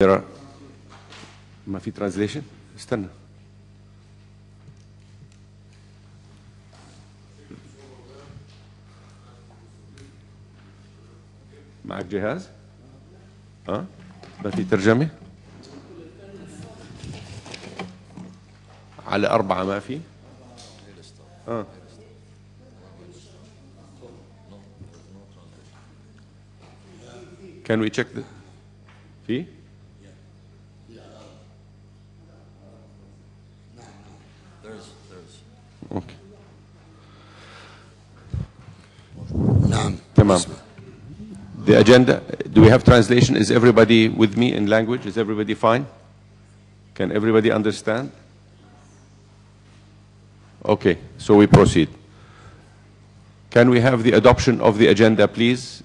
There are ما في translation استنى معك جهاز؟ ما في ترجمة؟ على 4 ما في؟ Can we check the في؟ Okay. نعم. تمام. The agenda, do we have translation? Is everybody with me in language? Is everybody fine? Can everybody understand? Okay, so we proceed. Can we have the adoption of the agenda, please?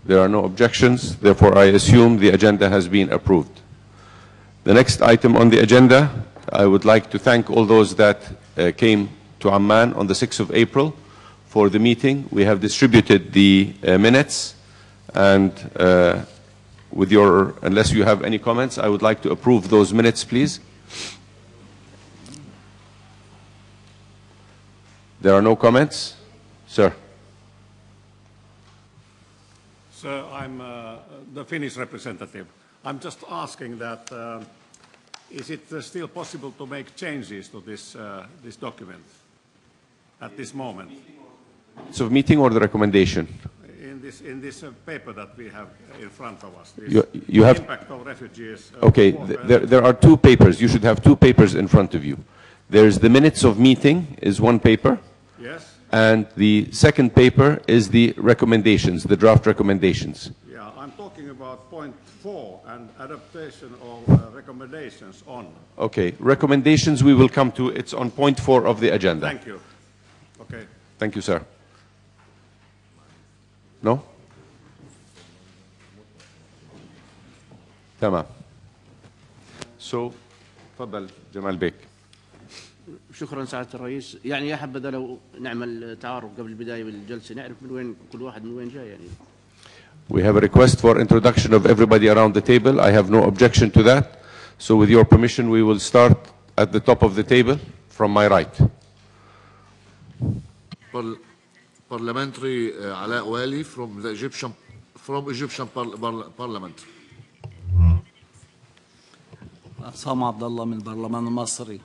There are no objections, therefore I assume the agenda has been approved. The next item on the agenda, I would like to thank all those that came to Amman on the 6th of April for the meeting. We have distributed the minutes, and with your, unless you have any comments, I would like to approve those minutes, please. There are no comments? Sir. Sir, I'm the Finnish representative. I'm just asking that, is it still possible to make changes to this, this document at this moment? So meeting or the recommendation? In this paper that we have in front of us, you have impact of refugees. Okay, there are 2 papers. You should have 2 papers in front of you. There's the minutes of meeting is 1 paper. Yes. And the second paper is the recommendations, the draft recommendations. Yeah, I'm talking about point 4 and adaptation of recommendations on. Okay, recommendations we will come to. It's on point 4 of the agenda. Thank you. Okay. Thank you, sir. No? تمام. So, تفضل جمال بيك. شكرا سعادة الرئيس. يعني يا حبذا لو نعمل تعارف قبل البداية بالجلسة نعرف من وين كل واحد من وين جاي يعني. We have a request for introduction of everybody around the table. I have no objection to that. So with your permission, we will start at the top of the table from my right. Parliamentary Ala Wali from the Egyptian Parliament. عصام عبد الله من البرلمان المصري.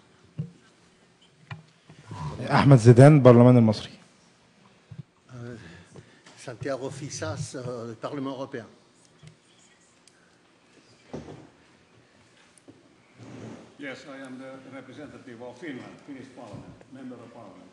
أحمد زيدان برلمان المصري. Santiago Fisas, Parlement européen. Yes, I am the representative of Finland, Finnish Parliament, member of Parliament.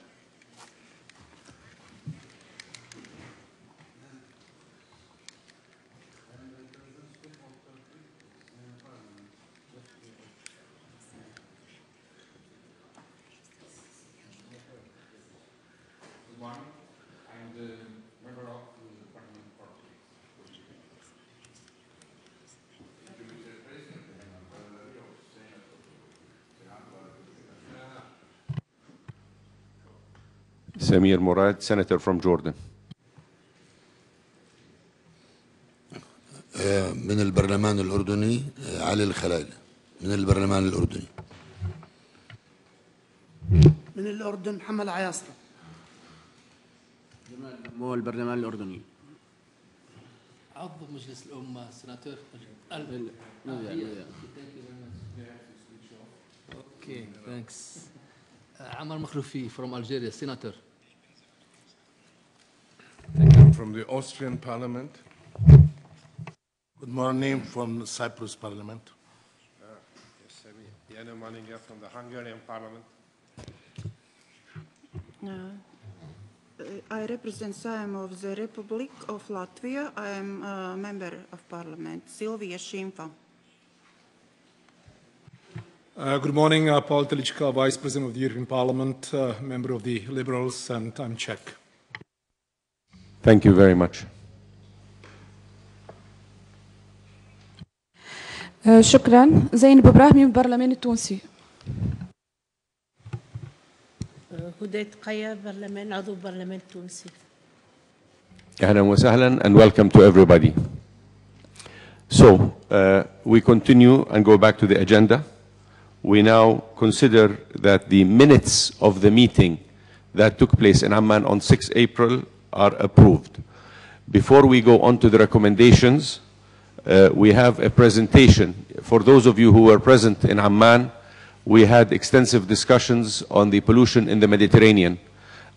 Samir Murad, Senator from Jordan. من البرلمان الأردني علي الخلال من البرلمان الأردني. من الأردن محمد عياصرة. مو البرلمان الأردني. عضو مجلس الأمة سناتور. Okay, thanks. Amar Makhroufi from Algeria, Senator. I'm from the Austrian Parliament. Good morning from Cyprus Parliament. Yana Maninga from the Hungarian Parliament. I represent Sejm of the Republic of Latvia. I am a member of Parliament, Silvija Šimfa. Good morning, Paul Telichka, Vice President of the European Parliament, member of the Liberals, and I'm Czech. Thank you very much. شكرا. زينب إبراهيم من البرلمان التونسي. هديت قيا برلمان عضو برلمان التونسي. أهلا وسهلا and welcome to everybody. So we continue and go back to the agenda. We now consider that the minutes of the meeting that took place in Amman on 6 April are approved. Before we go on to the recommendations, we have a presentation. For those of you who were present in Amman, we had extensive discussions on the pollution in the Mediterranean,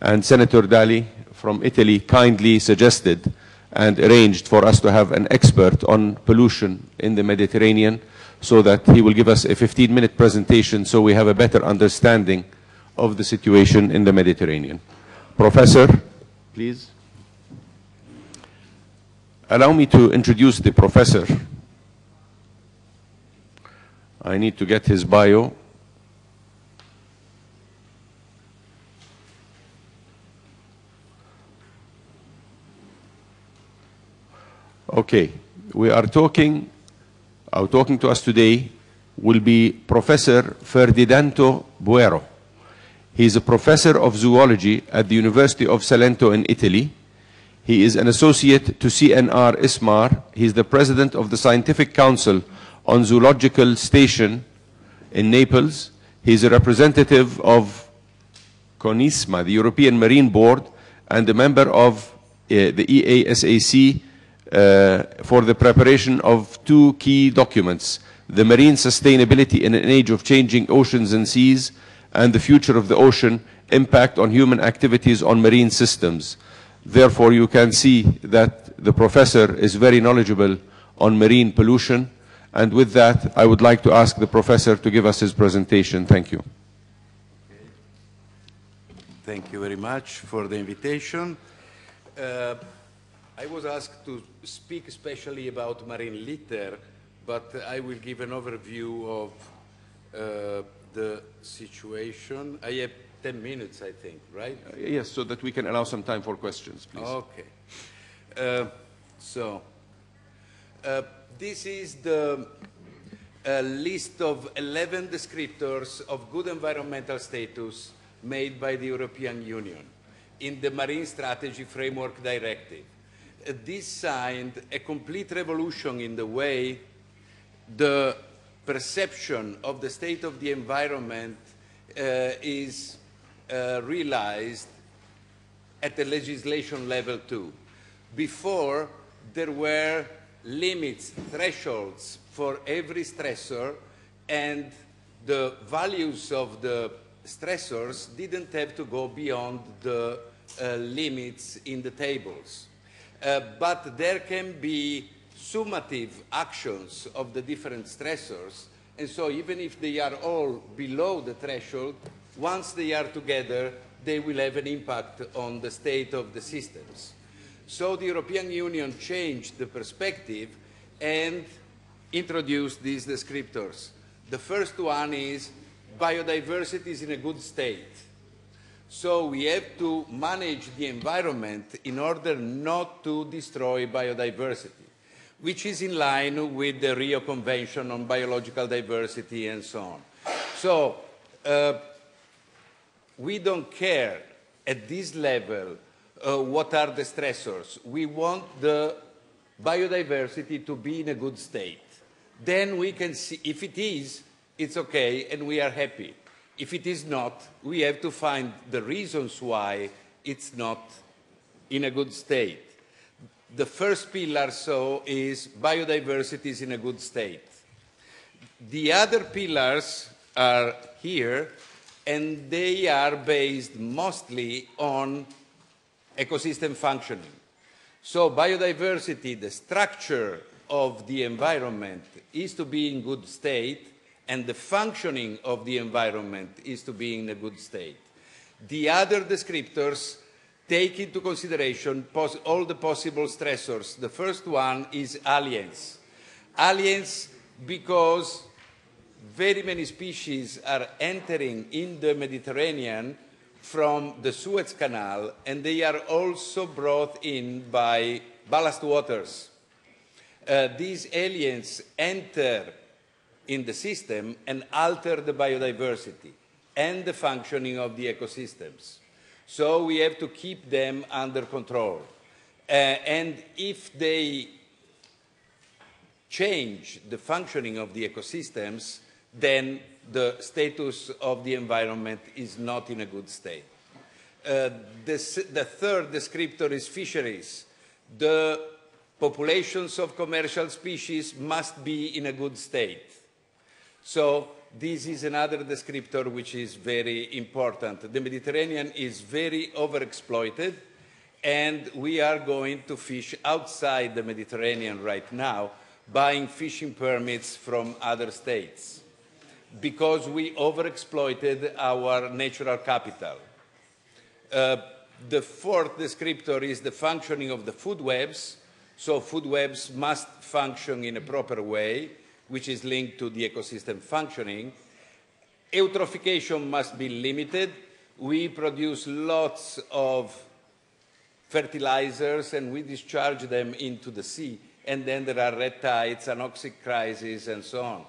and Senator Dalli from Italy kindly suggested and arranged for us to have an expert on pollution in the Mediterranean so that he will give us a 15-minute presentation so we have a better understanding of the situation in the Mediterranean. Professor, please. Allow me to introduce the professor. I need to get his bio. Okay, talking to us today will be Professor Ferdinando Buero. He is a professor of zoology at the University of Salento in Italy. He is an associate to CNR ISMAR. He is the president of the Scientific Council on Zoological Station in Naples. He is a representative of CONISMA, the European Marine Board, and a member of the EASAC for the preparation of two key documents, the Marine Sustainability in an Age of Changing Oceans and Seas and the Future of the Ocean, Impact on Human Activities on Marine Systems. Therefore, you can see that the professor is very knowledgeable on marine pollution. And with that, I would like to ask the professor to give us his presentation. Thank you. Thank you very much for the invitation. I was asked to speak especially about marine litter, but I will give an overview of the situation. I have 10 minutes, I think, right? Yes, so that we can allow some time for questions, please. Okay. This is the list of 11 descriptors of good environmental status made by the European Union in the Marine Strategy Framework Directive. This signed a complete revolution in the way the perception of the state of the environment is realized at the legislation level too. Before, there were limits, thresholds for every stressor, and the values of the stressors didn't have to go beyond the limits in the tables. But there can be summative actions of the different stressors, and so even if they are all below the threshold, once they are together, they will have an impact on the state of the systems. So the European Union changed the perspective and introduced these descriptors. The first one is biodiversity is in a good state. So we have to manage the environment in order not to destroy biodiversity, which is in line with the Rio Convention on Biological Diversity and so on. So we don't care at this level what are the stressors. We want the biodiversity to be in a good state. Then we can see if it is, it's okay, and we are happy. If it is not, we have to find the reasons why it's not in a good state. The first pillar, so, is biodiversity is in a good state. The other pillars are here, and they are based mostly on ecosystem functioning. So biodiversity, the structure of the environment, is to be in good state, and the functioning of the environment is to be in a good state. The other descriptors take into consideration all the possible stressors. The first one is aliens. Aliens because very many species are entering in the Mediterranean from the Suez Canal, and they are also brought in by ballast waters. These aliens enter in the system and alter the biodiversity and the functioning of the ecosystems. So we have to keep them under control. And if they change the functioning of the ecosystems, then the status of the environment is not in a good state. The third descriptor is fisheries. The populations of commercial species must be in a good state. So this is another descriptor which is very important. The Mediterranean is very overexploited, and we are going to fish outside the Mediterranean right now, buying fishing permits from other states, because we overexploited our natural capital. The fourth descriptor is the functioning of the food webs. So food webs must function in a proper way, which is linked to the ecosystem functioning. Eutrophication must be limited. We produce lots of fertilizers and we discharge them into the sea, and then there are red tides, anoxic crises, and so on.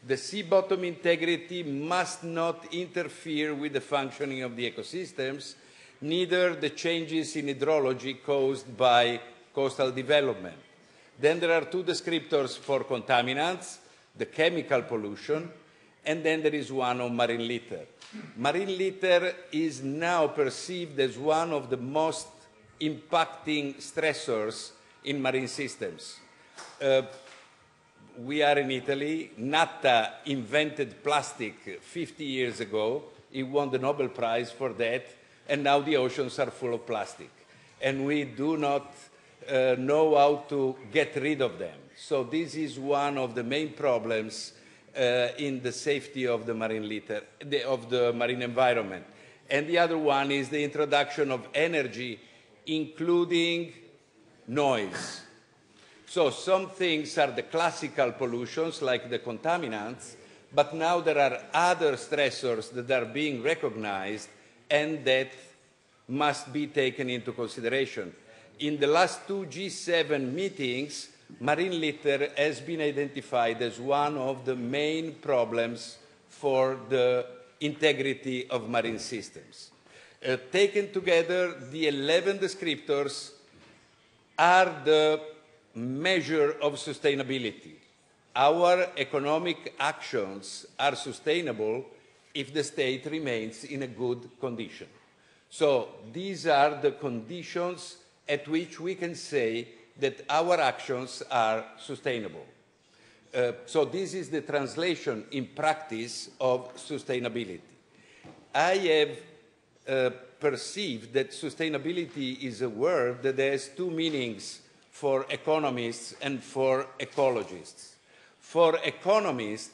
The sea bottom integrity must not interfere with the functioning of the ecosystems, neither the changes in hydrology caused by coastal development. Then there are two descriptors for contaminants, the chemical pollution, and then there is one on marine litter. Marine litter is now perceived as one of the most impacting stressors in marine systems. We are in Italy. Natta invented plastic 50 years ago. He won the Nobel Prize for that, and now the oceans are full of plastic. And we do not know how to get rid of them. So this is one of the main problems in the safety of the marine litter, of the marine environment. And the other one is the introduction of energy, including noise. So some things are the classical pollutions, like the contaminants, but now there are other stressors that are being recognized and that must be taken into consideration. In the last two G7 meetings, marine litter has been identified as one of the main problems for the integrity of marine systems. Taken together, the 11 descriptors are the measure of sustainability. Our economic actions are sustainable if the state remains in a good condition. So these are the conditions at which we can say that our actions are sustainable. So this is the translation in practice of sustainability. I have perceived that sustainability is a word that has two meanings for economists and for ecologists. For economists,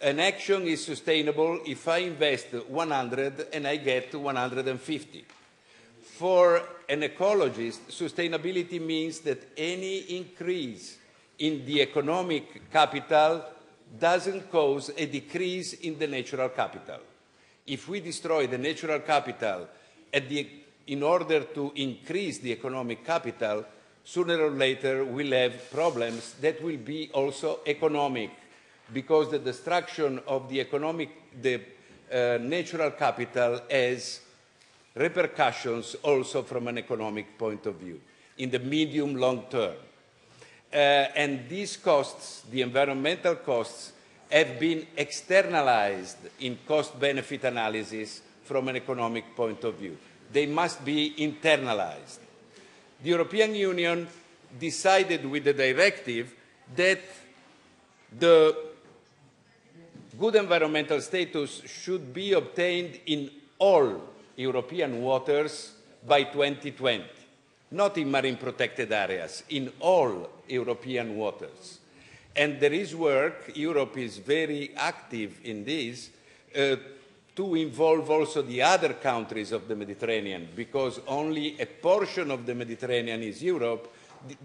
an action is sustainable if I invest 100 and I get 150. For an ecologist, sustainability means that any increase in the economic capital doesn't cause a decrease in the natural capital. If we destroy the natural capital in order to increase the economic capital, sooner or later we'll have problems that will be also economic, because the destruction of the natural capital has repercussions also from an economic point of view in the medium-long term. And these costs, the environmental costs, have been externalized in cost-benefit analysis from an economic point of view. They must be internalized. The European Union decided with the directive that the good environmental status should be obtained in all European waters by 2020, not in marine protected areas, in all European waters. And there is work, Europe is very active in this, to involve also the other countries of the Mediterranean, because only a portion of the Mediterranean is Europe,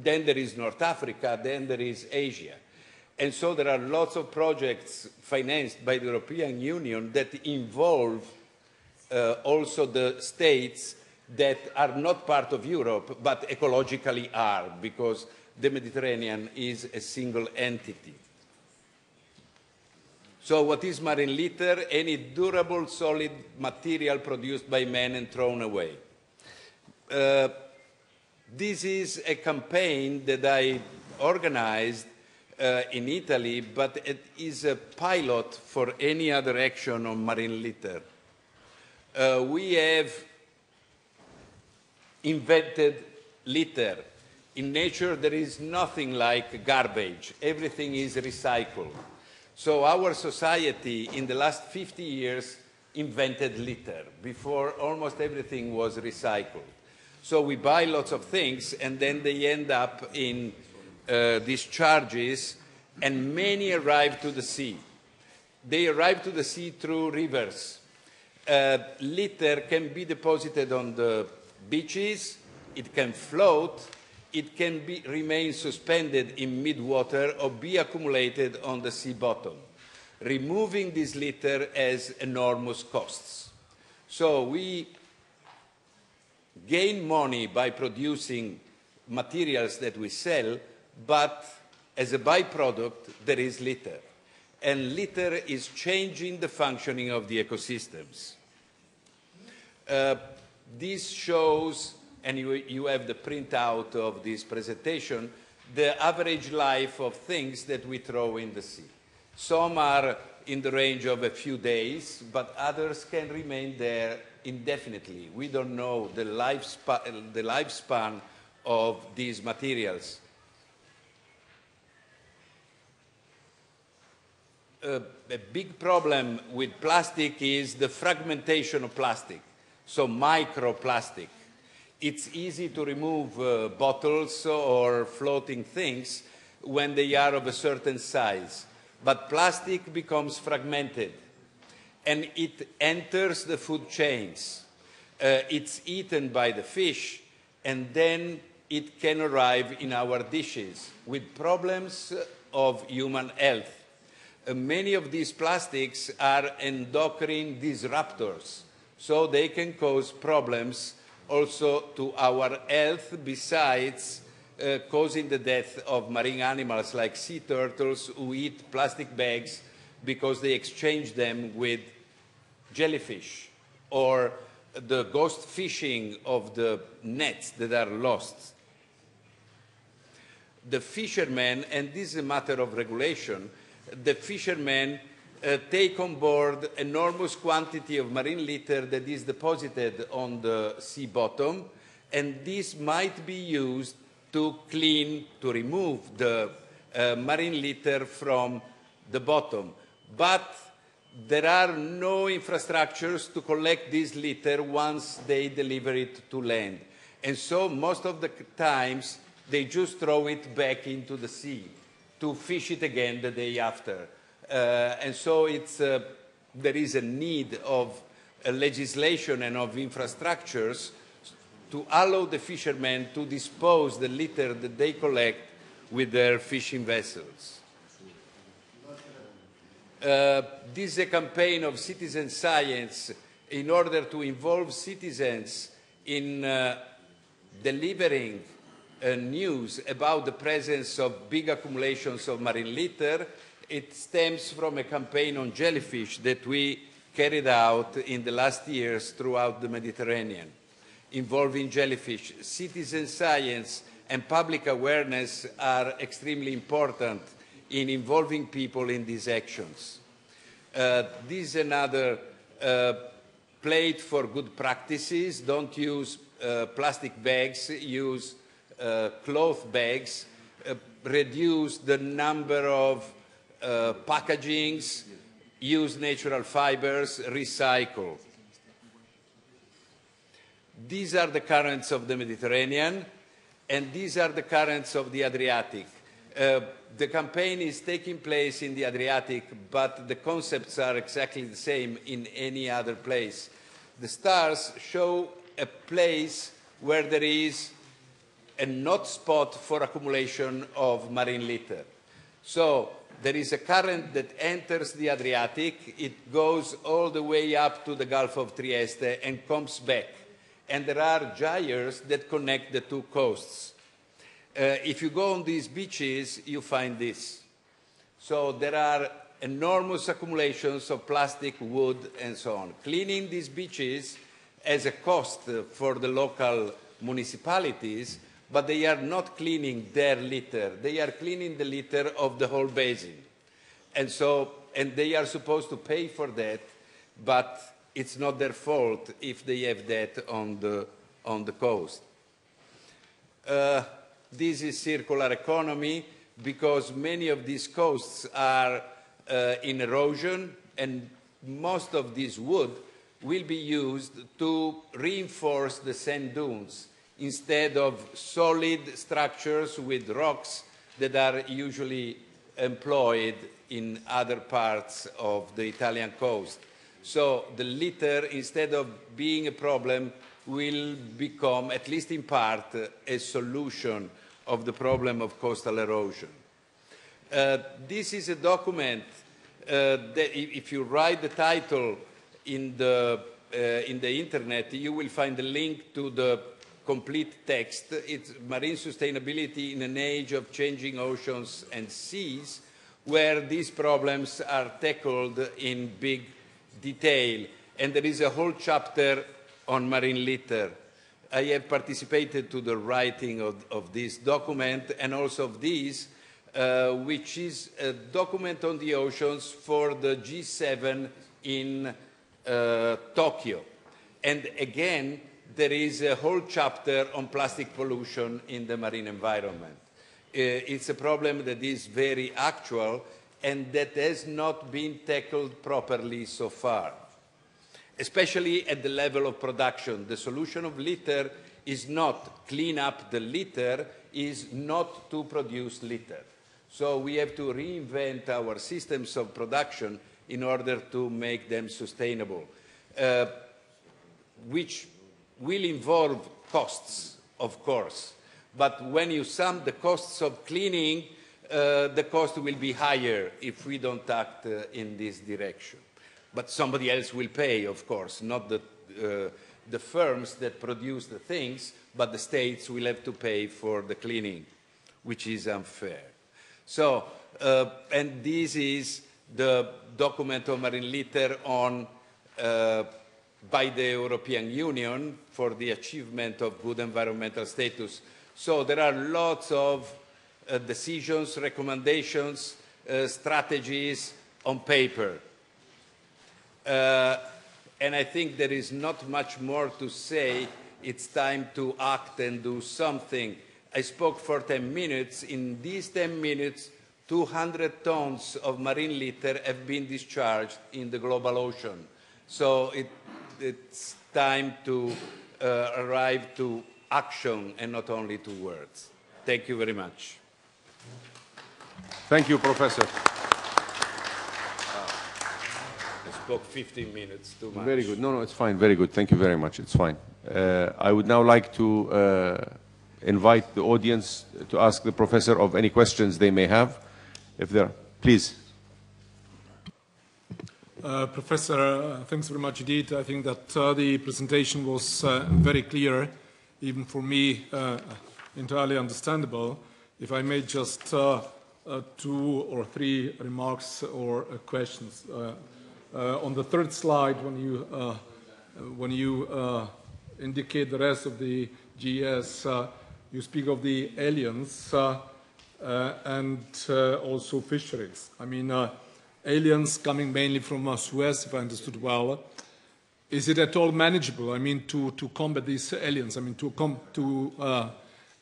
then there is North Africa, then there is Asia. And so there are lots of projects financed by the European Union that involve also the states that are not part of Europe, but ecologically are, because the Mediterranean is a single entity. So what is marine litter? Any durable solid material produced by man and thrown away. This is a campaign that I organized in Italy, but it is a pilot for any other action on marine litter. We have invented litter. In nature, there is nothing like garbage. Everything is recycled. So our society, in the last 50 years, invented litter. Before, almost everything was recycled. So we buy lots of things, and then they end up in discharges, and many arrive to the sea. They arrive to the sea through rivers. Litter can be deposited on the beaches, it can float, it can remain suspended in mid-water or be accumulated on the sea bottom. Removing this litter has enormous costs. So we gain money by producing materials that we sell, but as a byproduct, there is litter. And litter is changing the functioning of the ecosystems. This shows, and you have the printout of this presentation, the average life of things that we throw in the sea. Some are in the range of a few days, but others can remain there indefinitely. We don't know the lifespan of these materials. A big problem with plastic is the fragmentation of plastic, so microplastic. It's easy to remove bottles or floating things when they are of a certain size, but plastic becomes fragmented and it enters the food chains. It's eaten by the fish, and then it can arrive in our dishes with problems of human health. Many of these plastics are endocrine disruptors, so they can cause problems also to our health, besides causing the death of marine animals like sea turtles who eat plastic bags because they exchange them with jellyfish, or the ghost fishing of the nets that are lost. The fishermen, and this is a matter of regulation, the fishermen take on board enormous quantity of marine litter that is deposited on the sea bottom, and this might be used to clean, to remove the marine litter from the bottom. But there are no infrastructures to collect this litter once they deliver it to land. And so most of the times they just throw it back into the sea to fish it again the day after. And so there is a need of legislation and of infrastructures to allow the fishermen to dispose the litter that they collect with their fishing vessels. This is a campaign of citizen science in order to involve citizens in delivering news about the presence of big accumulations of marine litter. It stems from a campaign on jellyfish that we carried out in the last years throughout the Mediterranean, involving jellyfish. Citizen science and public awareness are extremely important in involving people in these actions. This is another plate for good practices. Don't use plastic bags, use cloth bags, reduce the number of packagings, use natural fibers, recycle. These are the currents of the Mediterranean, and these are the currents of the Adriatic. The campaign is taking place in the Adriatic, but the concepts are exactly the same in any other place. The stars show a place where there is a not spot for accumulation of marine litter. So there is a current that enters the Adriatic, it goes all the way up to the Gulf of Trieste and comes back. And there are gyres that connect the two coasts. If you go on these beaches, you find this. So there are enormous accumulations of plastic, wood, and so on. Cleaning these beaches has a cost for the local municipalities, but they are not cleaning their litter. They are cleaning the litter of the whole basin. And they are supposed to pay for that, but it's not their fault if they have that on the coast. This is circular economy because many of these coasts are in erosion, and most of this wood will be used to reinforce the sand dunes instead of solid structures with rocks that are usually employed in other parts of the Italian coast. So the litter, instead of being a problem, will become, at least in part, a solution of the problem of coastal erosion. This is a document that if you write the title in the internet, you will find a link to the complete text. It's Marine Sustainability in an Age of Changing Oceans and Seas, where these problems are tackled in big detail. And there is a whole chapter on marine litter. I have participated to the writing of this document and also of this, which is a document on the oceans for the G7 in Tokyo. And again, there is a whole chapter on plastic pollution in the marine environment. It's a problem that is very actual and that has not been tackled properly so far, especially at the level of production. The solution of litter is not clean up the litter, is not to produce litter. So we have to reinvent our systems of production in order to make them sustainable, which will involve costs, of course. But when you sum the costs of cleaning, the cost will be higher if we don't act in this direction. But somebody else will pay, of course, not the firms that produce the things, but the states will have to pay for the cleaning, which is unfair. So, and this is the document on marine litter on, by the European Union for the achievement of good environmental status. So there are lots of decisions, recommendations, strategies on paper. And I think there is not much more to say. It's time to act and do something. I spoke for 10 minutes. In these 10 minutes, 200 tons of marine litter have been discharged in the global ocean. So it's time to arrive to action and not only to words. Thank you very much. Thank you, Professor. I spoke 15 minutes too much. Very good. No, it's fine. Very good. Thank you very much. It's fine. I would now like to invite the audience to ask the professor of any questions they may have. If there are, please. Professor, thanks very much indeed. I think that the presentation was very clear, even for me, entirely understandable. If I made just 2 or 3 remarks or questions. On the third slide, when you indicate the rest of the GS, you speak of the aliens and also fisheries. I mean, aliens coming mainly from Suez, if I understood well. Is it at all manageable, I mean, to combat these aliens? I mean, to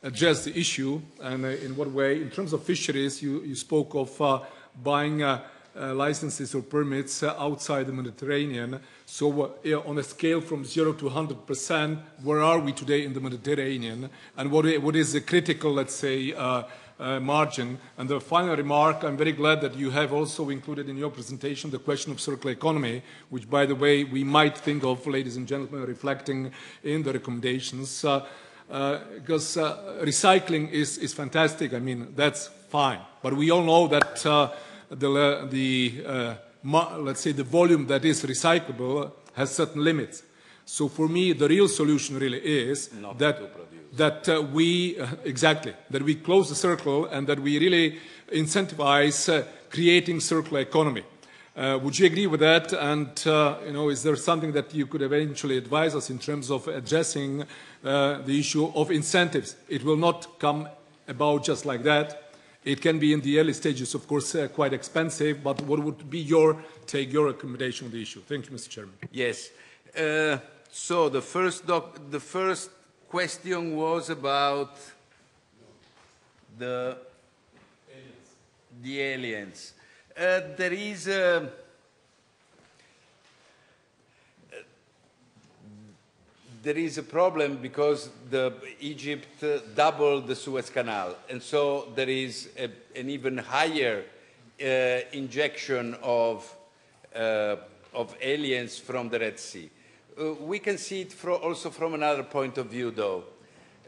address the issue, and in what way? In terms of fisheries, you spoke of buying licenses or permits outside the Mediterranean. So on a scale from 0 to 100%, where are we today in the Mediterranean? And what is the critical, let's say, margin? And the final remark, I'm very glad that you have also included in your presentation the question of circular economy, which, by the way, we might think of, ladies and gentlemen, reflecting in the recommendations. Because recycling is fantastic. I mean, that's fine. But we all know that let's say the volume that is recyclable has certain limits. So for me, the real solution really is that we close the circle and that we really incentivize creating circular economy. Would you agree with that? And is there something that you could eventually advise us in terms of addressing the issue of incentives? It will not come about just like that. It can be in the early stages, of course, quite expensive, but what would be your take, your recommendation on the issue? Thank you, Mr. Chairman. Yes. So the first question was about the aliens. There is a problem because Egypt doubled the Suez Canal, and so there is an even higher injection of aliens from the Red Sea. We can see it also from another point of view, though.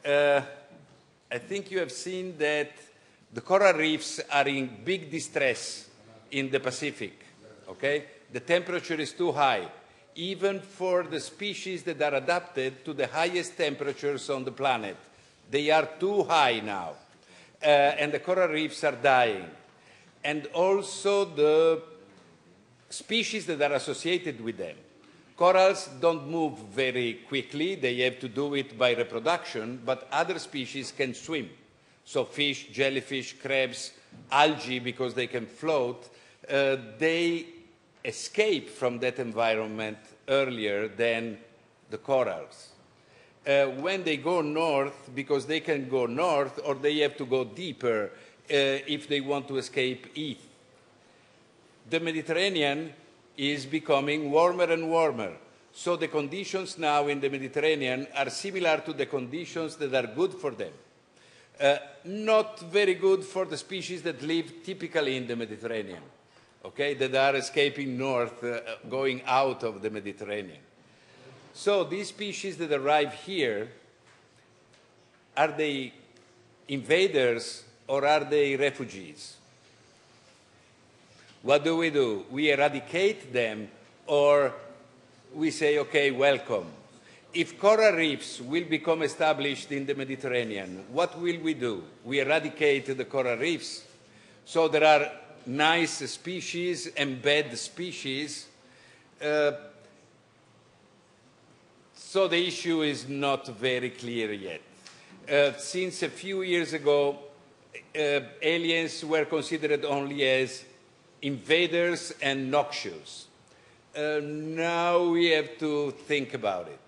I think you have seen that the coral reefs are in big distress in the Pacific, okay? The temperature is too high, even for the species that are adapted to the highest temperatures on the planet. They are too high now, and the coral reefs are dying. And also the species that are associated with them. Corals don't move very quickly. They have to do it by reproduction, but other species can swim. So fish, jellyfish, crabs, algae, because they can float, they escape from that environment earlier than the corals. When they go north, because they can go north, or they have to go deeper if they want to escape heat. The Mediterranean is becoming warmer and warmer. So the conditions now in the Mediterranean are similar to the conditions that are good for them. Not very good for the species that live typically in the Mediterranean, okay, that are escaping north, going out of the Mediterranean. So these species that arrive here, are they invaders or are they refugees? What do? We eradicate them, or we say, okay, welcome. If coral reefs will become established in the Mediterranean, what will we do? We eradicate the coral reefs. So there are nice species and bad species. So the issue is not very clear yet. Since a few years ago, aliens were considered only as invaders and noxious. Now we have to think about it.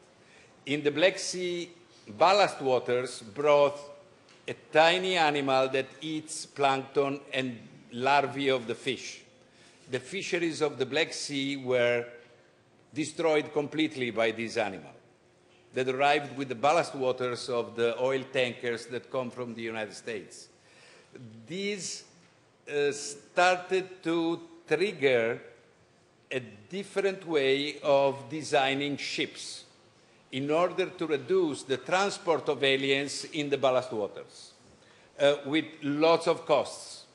In the Black Sea, ballast waters brought a tiny animal that eats plankton and larvae of the fish. The fisheries of the Black Sea were destroyed completely by this animal that arrived with the ballast waters of the oil tankers that come from the United States. These started to trigger a different way of designing ships in order to reduce the transport of aliens in the ballast waters, with lots of costs.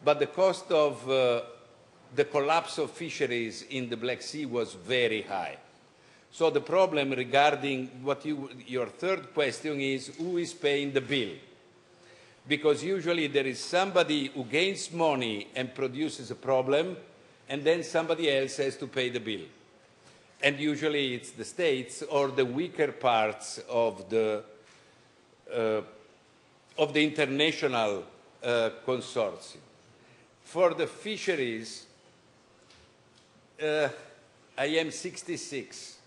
But the cost of the collapse of fisheries in the Black Sea was very high. So the problem regarding your third question is, who is paying the bill? Because usually there is somebody who gains money and produces a problem, and then somebody else has to pay the bill. And usually it's the states or the weaker parts of the international consortium. For the fisheries, I am 66.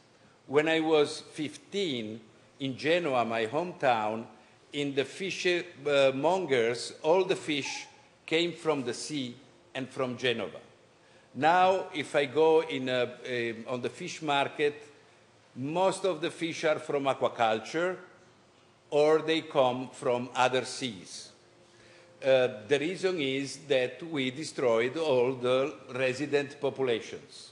When I was 15, in Genoa, my hometown, in the fishmongers, all the fish came from the sea and from Genova. Now, if I go on the fish market, most of the fish are from aquaculture or they come from other seas. The reason is that we destroyed all the resident populations.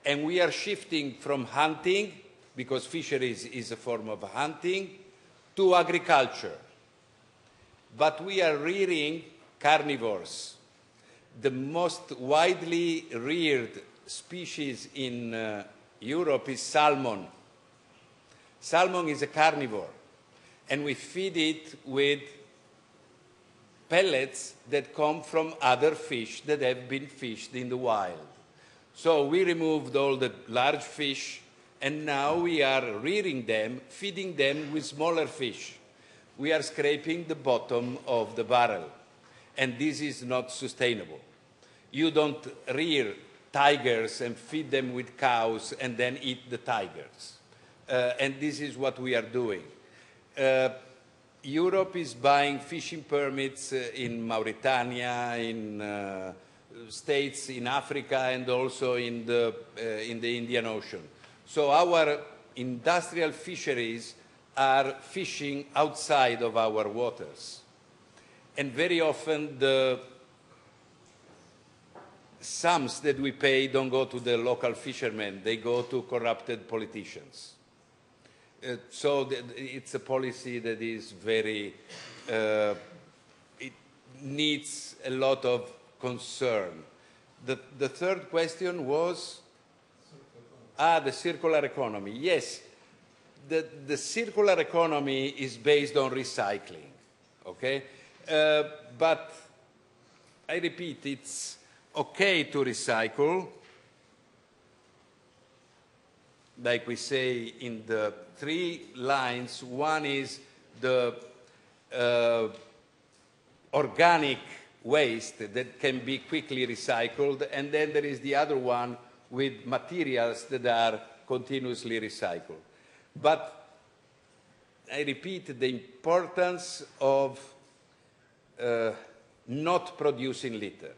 And we are shifting from hunting, because fisheries is a form of hunting, to agriculture. But we are rearing carnivores. The most widely reared species in Europe is salmon. Salmon is a carnivore, and we feed it with pellets that come from other fish that have been fished in the wild. So we removed all the large fish, and now we are rearing them, feeding them with smaller fish. We are scraping the bottom of the barrel, and this is not sustainable. You don't rear tigers and feed them with cows and then eat the tigers. And this is what we are doing. Europe is buying fishing permits in Mauritania, in states in Africa, and also in the Indian Ocean. So our industrial fisheries are fishing outside of our waters. And very often the sums that we pay don't go to the local fishermen, they go to corrupted politicians. So it's a policy that is very, it needs a lot of concern. The third question was? The circular economy. Yes, the circular economy is based on recycling, okay? But I repeat, it's okay to recycle, like we say in the 3 lines. One is the organic waste that can be quickly recycled, and then there is the other one with materials that are continuously recycled. But I repeat the importance of not producing litter.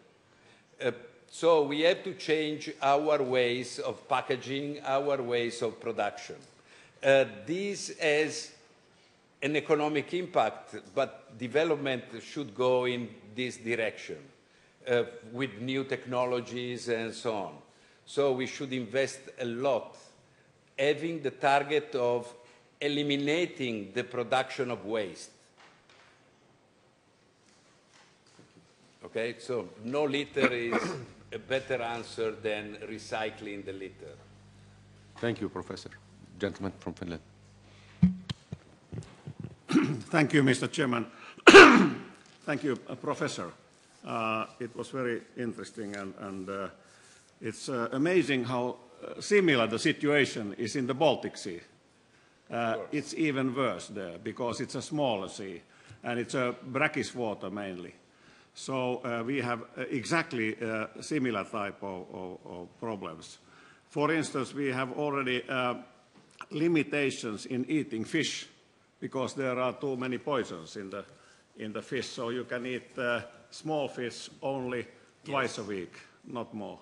So we have to change our ways of packaging, our ways of production. This has an economic impact, but development should go in this direction with new technologies and so on. So we should invest a lot, having the target of eliminating the production of waste. Okay, so no litter is a better answer than recycling the litter. Thank you, Professor. Gentleman from Finland. Thank you, Mr. Chairman. Thank you, Professor. It was very interesting, and it's amazing how similar the situation is in the Baltic Sea. It's even worse there because it's a smaller sea, and it's a brackish water mainly. So we have exactly similar type of problems. For instance, we have already limitations in eating fish because there are too many poisons in the fish. So you can eat small fish only twice a week, not more.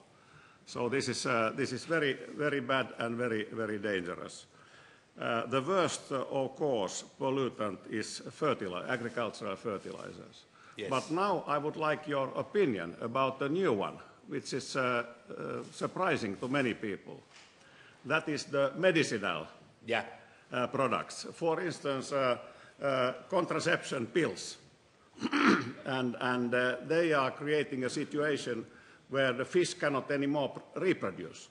So this is very, very bad and very, very dangerous. The worst, of course, pollutant is agricultural fertilizers. Yes. But now I would like your opinion about the new one, which is surprising to many people. That is the medicinal products. For instance, contraception pills. and they are creating a situation where the fish cannot anymore reproduce.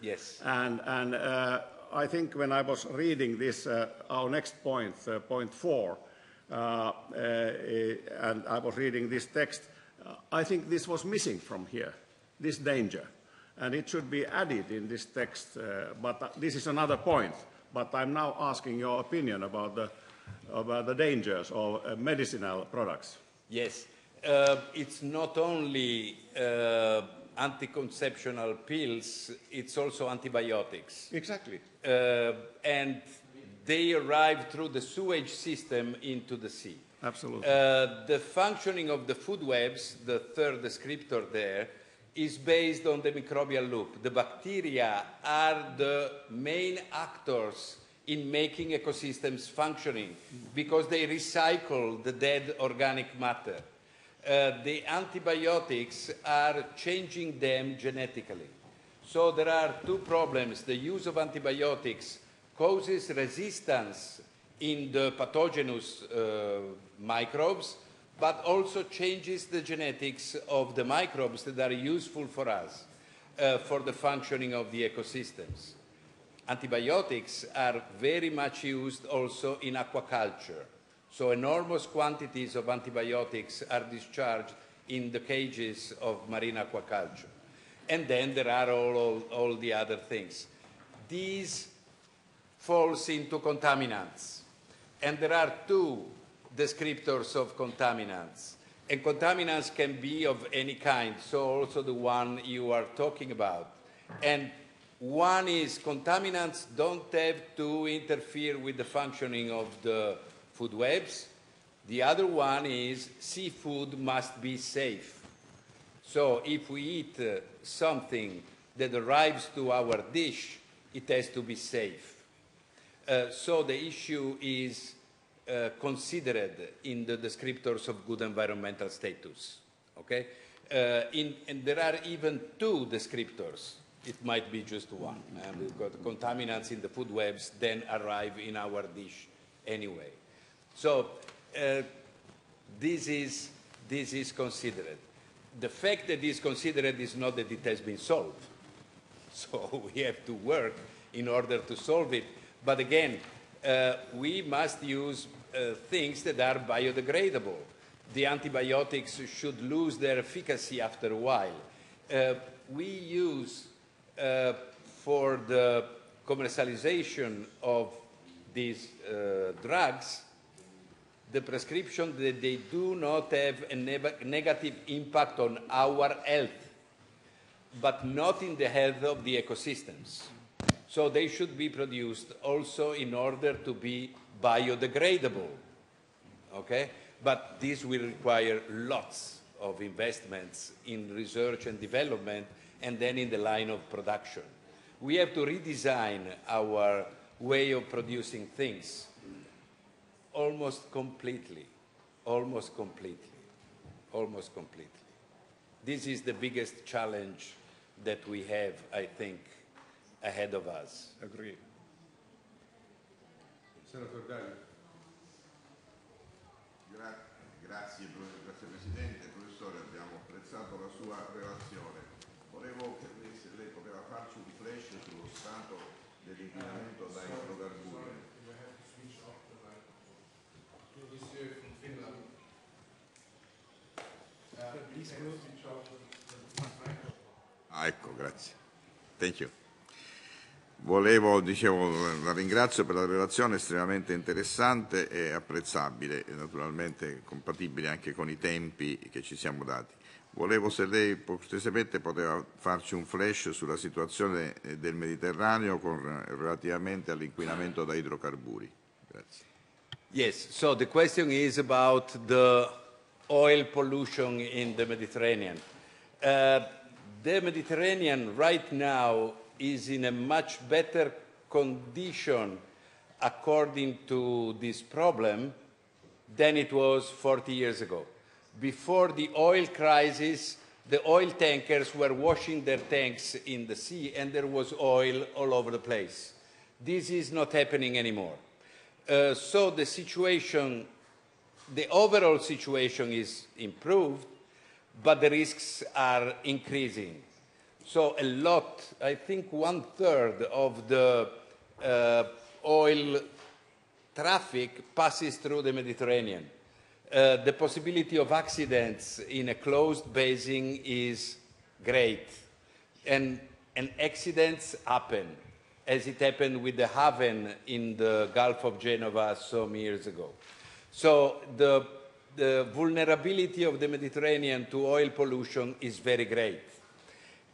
Yes. And I think when I was reading this, our next point, point 4, and I was reading this text, I think this was missing from here, this danger. And it should be added in this text, but this is another point. But I'm now asking your opinion about the dangers of medicinal products. Yes. It's not only anticonceptional pills, it's also antibiotics. Exactly. And they arrive through the sewage system into the sea. Absolutely. The functioning of the food webs, the third descriptor there, is based on the microbial loop. The bacteria are the main actors in making ecosystems functioning because they recycle the dead organic matter. The antibiotics are changing them genetically. So there are two problems. The use of antibiotics causes resistance in the pathogenous microbes, but also changes the genetics of the microbes that are useful for us, for the functioning of the ecosystems. Antibiotics are very much used also in aquaculture. So enormous quantities of antibiotics are discharged in the cages of marine aquaculture. And then there are all the other things. These falls into contaminants. And there are two descriptors of contaminants. And contaminants can be of any kind, so also the one you are talking about. And one is contaminants don't have to interfere with the functioning of the food webs. The other one is seafood must be safe. So if we eat something that arrives to our dish, it has to be safe. So the issue is considered in the descriptors of good environmental status. Okay? And there are even two descriptors. It might be just one. And we've got contaminants in the food webs then arrive in our dish anyway. So this is considered. The fact that it is considered is not that it has been solved. So we have to work in order to solve it. But again, we must use things that are biodegradable. The antibiotics should lose their efficacy after a while. We use, for the commercialization of these drugs, the prescription that they do not have a negative impact on our health, but not in the health of the ecosystems. So they should be produced also in order to be biodegradable, okay? But this will require lots of investments in research and development and then in the line of production. We have to redesign our way of producing things almost completely, almost completely, almost completely. This is the biggest challenge that we have, I think, ahead of us. Agreed. Senator Galli. Grazie Presidente. Professore, abbiamo apprezzato la sua relazione. Volevo che se lei poteva farci un flash sullo stato dell'inquinamento da idrocarburi. Ecco, grazie. Thank you. La ringrazio per la relazione estremamente interessante e apprezzabile e naturalmente compatibile anche con i tempi che ci siamo dati. Volevo, se lei cortesemente poteva farci un flash sulla situazione del Mediterraneo relativamente all'inquinamento da idrocarburi. Grazie. Yes, so the question is about the oil pollution in the Mediterranean. The Mediterranean right now is in a much better condition according to this problem than it was 40 years ago. Before the oil crisis, the oil tankers were washing their tanks in the sea and there was oil all over the place. This is not happening anymore. So the situation, the overall situation is improved, but the risks are increasing. So a lot, I think 1/3 of the oil traffic passes through the Mediterranean. The possibility of accidents in a closed basin is great. And accidents happen, as it happened with the Haven in the Gulf of Genova some years ago. So the vulnerability of the Mediterranean to oil pollution is very great.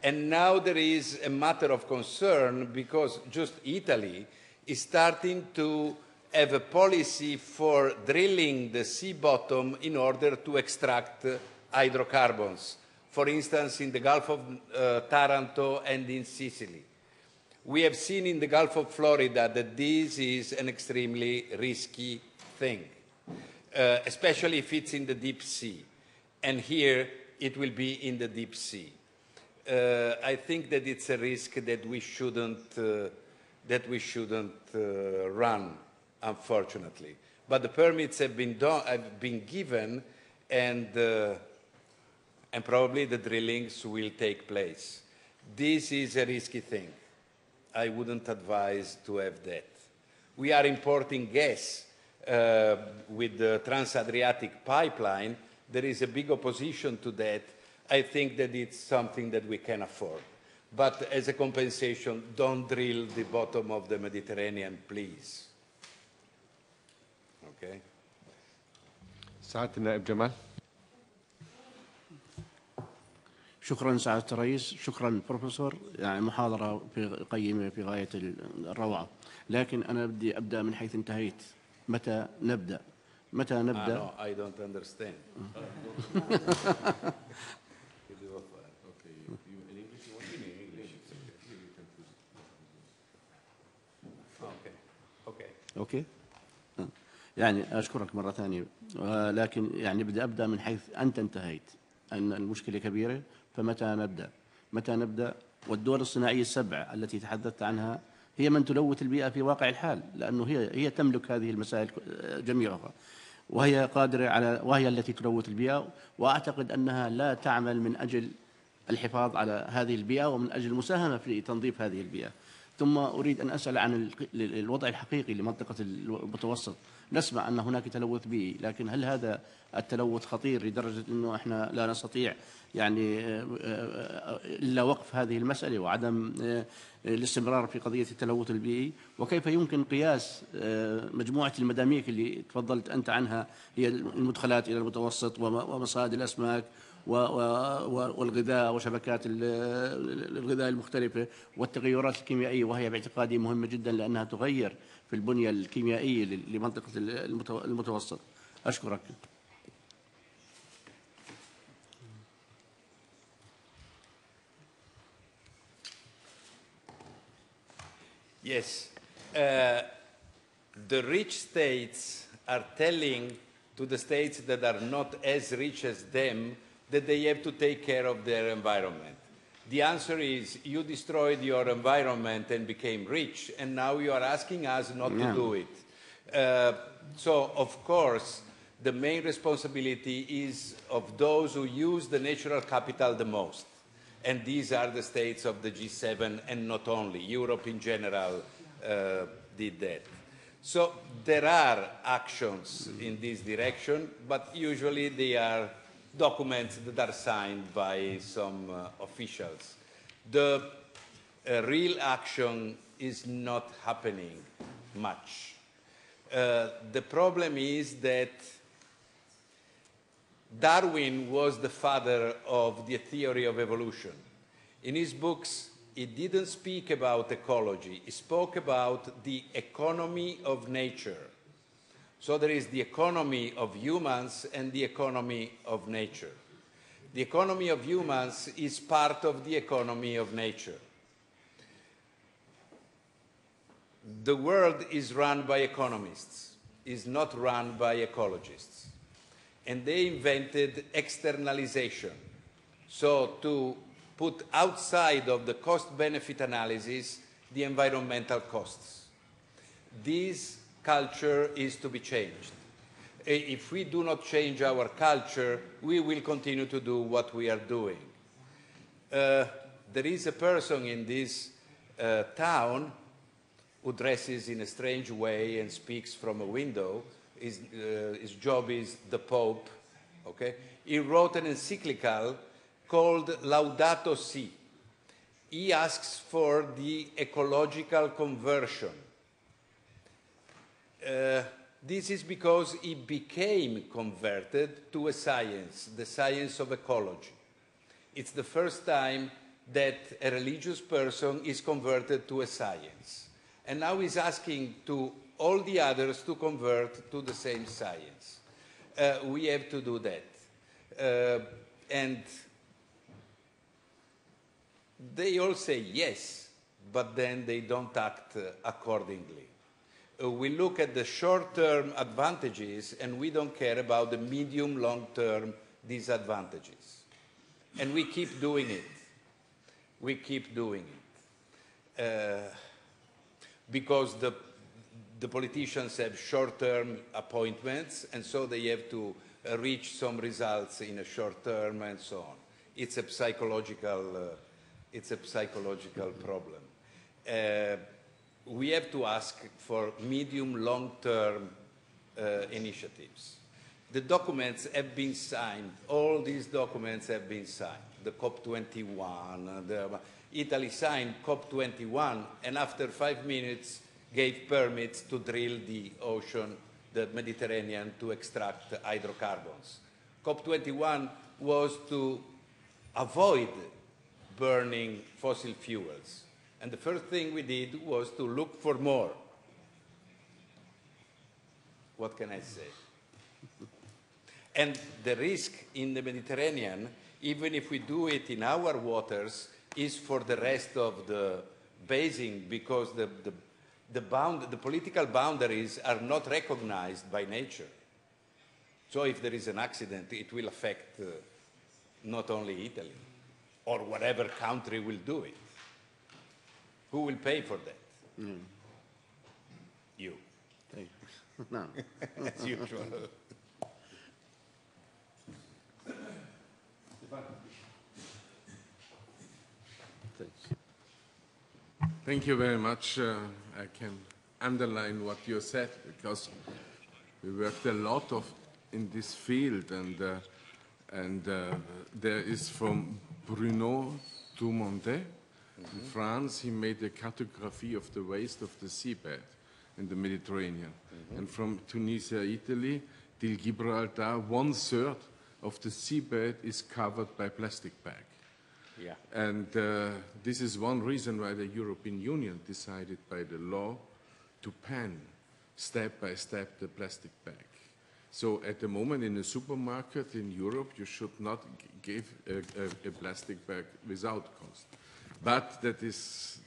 And now there is a matter of concern because just Italy is starting to have a policy for drilling the sea bottom in order to extract hydrocarbons, for instance, in the Gulf of Taranto and in Sicily. We have seen in the Gulf of Florida that this is an extremely risky thing, especially if it's in the deep sea. And here it will be in the deep sea. I think that it's a risk that we shouldn't run, unfortunately. But the permits have been given, and probably the drillings will take place. This is a risky thing. I wouldn't advise to have that. We are importing gas with the Trans-Adriatic pipeline. There is a big opposition to that. I think that it's something that we can afford. But as a compensation, don't drill the bottom of the Mediterranean, please. Okay? سعادة النائب جمال. شكرا سعادة الرئيس، شكرا بروفيسور، يعني محاضرة قيمة في غاية الروعة، لكن أنا بدي أبدأ من حيث انتهيت. متى نبدأ؟ متى نبدأ؟ No, I don't understand. أوكي. يعني أشكرك مرة ثانية، لكن يعني بدي أبدأ من حيث أنت انتهيت، أن المشكلة كبيرة، فمتى نبدأ؟ متى نبدأ؟ والدول الصناعية السبع التي تحدثت عنها هي من تلوث البيئة في واقع الحال، لأنه هي تملك هذه المسائل جميعها، وهي قادرة على، وهي التي تلوث البيئة، وأعتقد أنها لا تعمل من أجل الحفاظ على هذه البيئة ومن أجل المساهمة في تنظيف هذه البيئة. ثم أريد أن أسأل عن الوضع الحقيقي لمنطقة المتوسط. نسمع أن هناك تلوث بيئي، لكن هل هذا التلوث خطير لدرجة أنه إحنا لا نستطيع يعني إلا وقف هذه المسألة وعدم الاستمرار في قضية التلوث البيئي؟ وكيف يمكن قياس مجموعة المداميك اللي تفضلت أنت عنها، هي المدخلات إلى المتوسط ومصادر الأسماك والغذاء وشبكات الغذاء المختلفة والتغيرات الكيميائية، وهي باعتقادي مهمة جدا لأنها تغير في البنية الكيميائية لمنطقة المتوسط. أشكرك. Yes. The rich states are telling to the states that are not as rich as them that they have to take care of their environment. The answer is you destroyed your environment and became rich, and now you are asking us not to do it. So, of course, the main responsibility is of those who use the natural capital the most. And these are the states of the G7, and not only. Europe in general did that. So there are actions in this direction, but usually they are documents that are signed by some officials. The real action is not happening much. The problem is that Darwin was the father of the theory of evolution. In his books, he didn't speak about ecology. He spoke about the economy of nature. So there is the economy of humans and the economy of nature. The economy of humans is part of the economy of nature. The world is run by economists, is not run by ecologists. And they invented externalization. So to put outside of the cost-benefit analysis the environmental costs. This culture is to be changed. If we do not change our culture, we will continue to do what we are doing. There is a person in this town who dresses in a strange way and speaks from a window. His job is the Pope. Okay? He wrote an encyclical called Laudato Si. He asks for the ecological conversion. This is because he became converted to a science, the science of ecology. It's the first time that a religious person is converted to a science. And now he's asking to all the others to convert to the same science. We have to do that. And they all say yes, but then they don't act accordingly. We look at the short-term advantages and we don't care about the medium, long-term disadvantages. And we keep doing it. We keep doing it. Because the politicians have short-term appointments, and so they have to reach some results in a short term and so on. It's a psychological problem. We have to ask for medium, long-term initiatives. the documents have been signed. All these documents have been signed. The COP21, Italy signed COP21, and after 5 minutes gave permits to drill the ocean, the Mediterranean, to extract hydrocarbons. COP21 was to avoid burning fossil fuels. And the first thing we did was to look for more. What can I say? And the risk in the Mediterranean, even if we do it in our waters, is for the rest of the basin, because the political boundaries are not recognized by nature. So if there is an accident, it will affect not only Italy, or whatever country will do it. Who will pay for that? You. No. As usual. Thank you very much. I can underline what you said, because we worked a lot in this field, and there is from Bruno Dumontet in France. He made a cartography of the waste of the seabed in the Mediterranean. And from Tunisia, Italy, till Gibraltar, 1/3 of the seabed is covered by plastic bag. Yeah. And this is one reason why the European Union decided by the law to ban step by step the plastic bag. So at the moment in a supermarket in Europe, you should not give a plastic bag without cost. But that is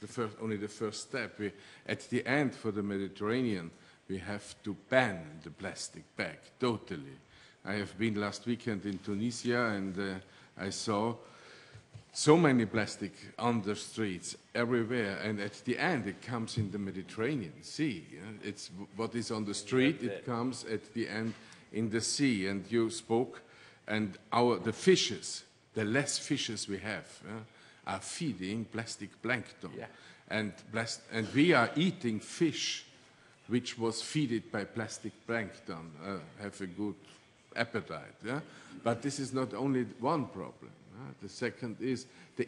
only the first step. At the end, for the Mediterranean, we have to ban the plastic bag totally. I have been last weekend in Tunisia, and I saw so many plastic on the streets everywhere, and at the end it comes in the Mediterranean Sea. It's what is on the street, it comes at the end in the sea. And you spoke, and the fishes, the less fishes we have, are feeding plastic plankton. Yeah. And we are eating fish which was fed by plastic plankton, have a good appetite. Yeah? But this is not only one problem. The second is the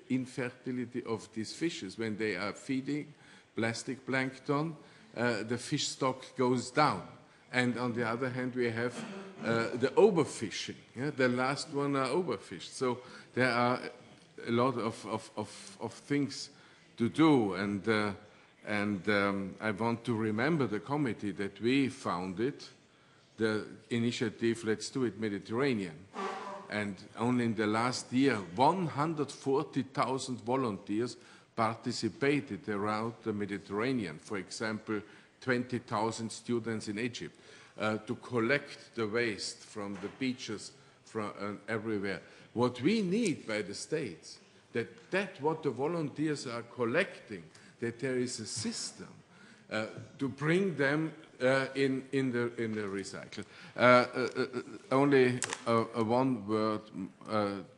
infertility of these fishes. When they are feeding plastic plankton, the fish stock goes down. And on the other hand, we have the overfishing. Yeah? The last one are overfished. So there are a lot of things to do. And I want to remember the committee that we founded, the initiative Let's Do It Mediterranean. And only in the last year, 140,000 volunteers participated around the Mediterranean. For example, 20,000 students in Egypt to collect the waste from the beaches from everywhere. What we need by the states, that what the volunteers are collecting, that there is a system to bring them in the recycle. Only one word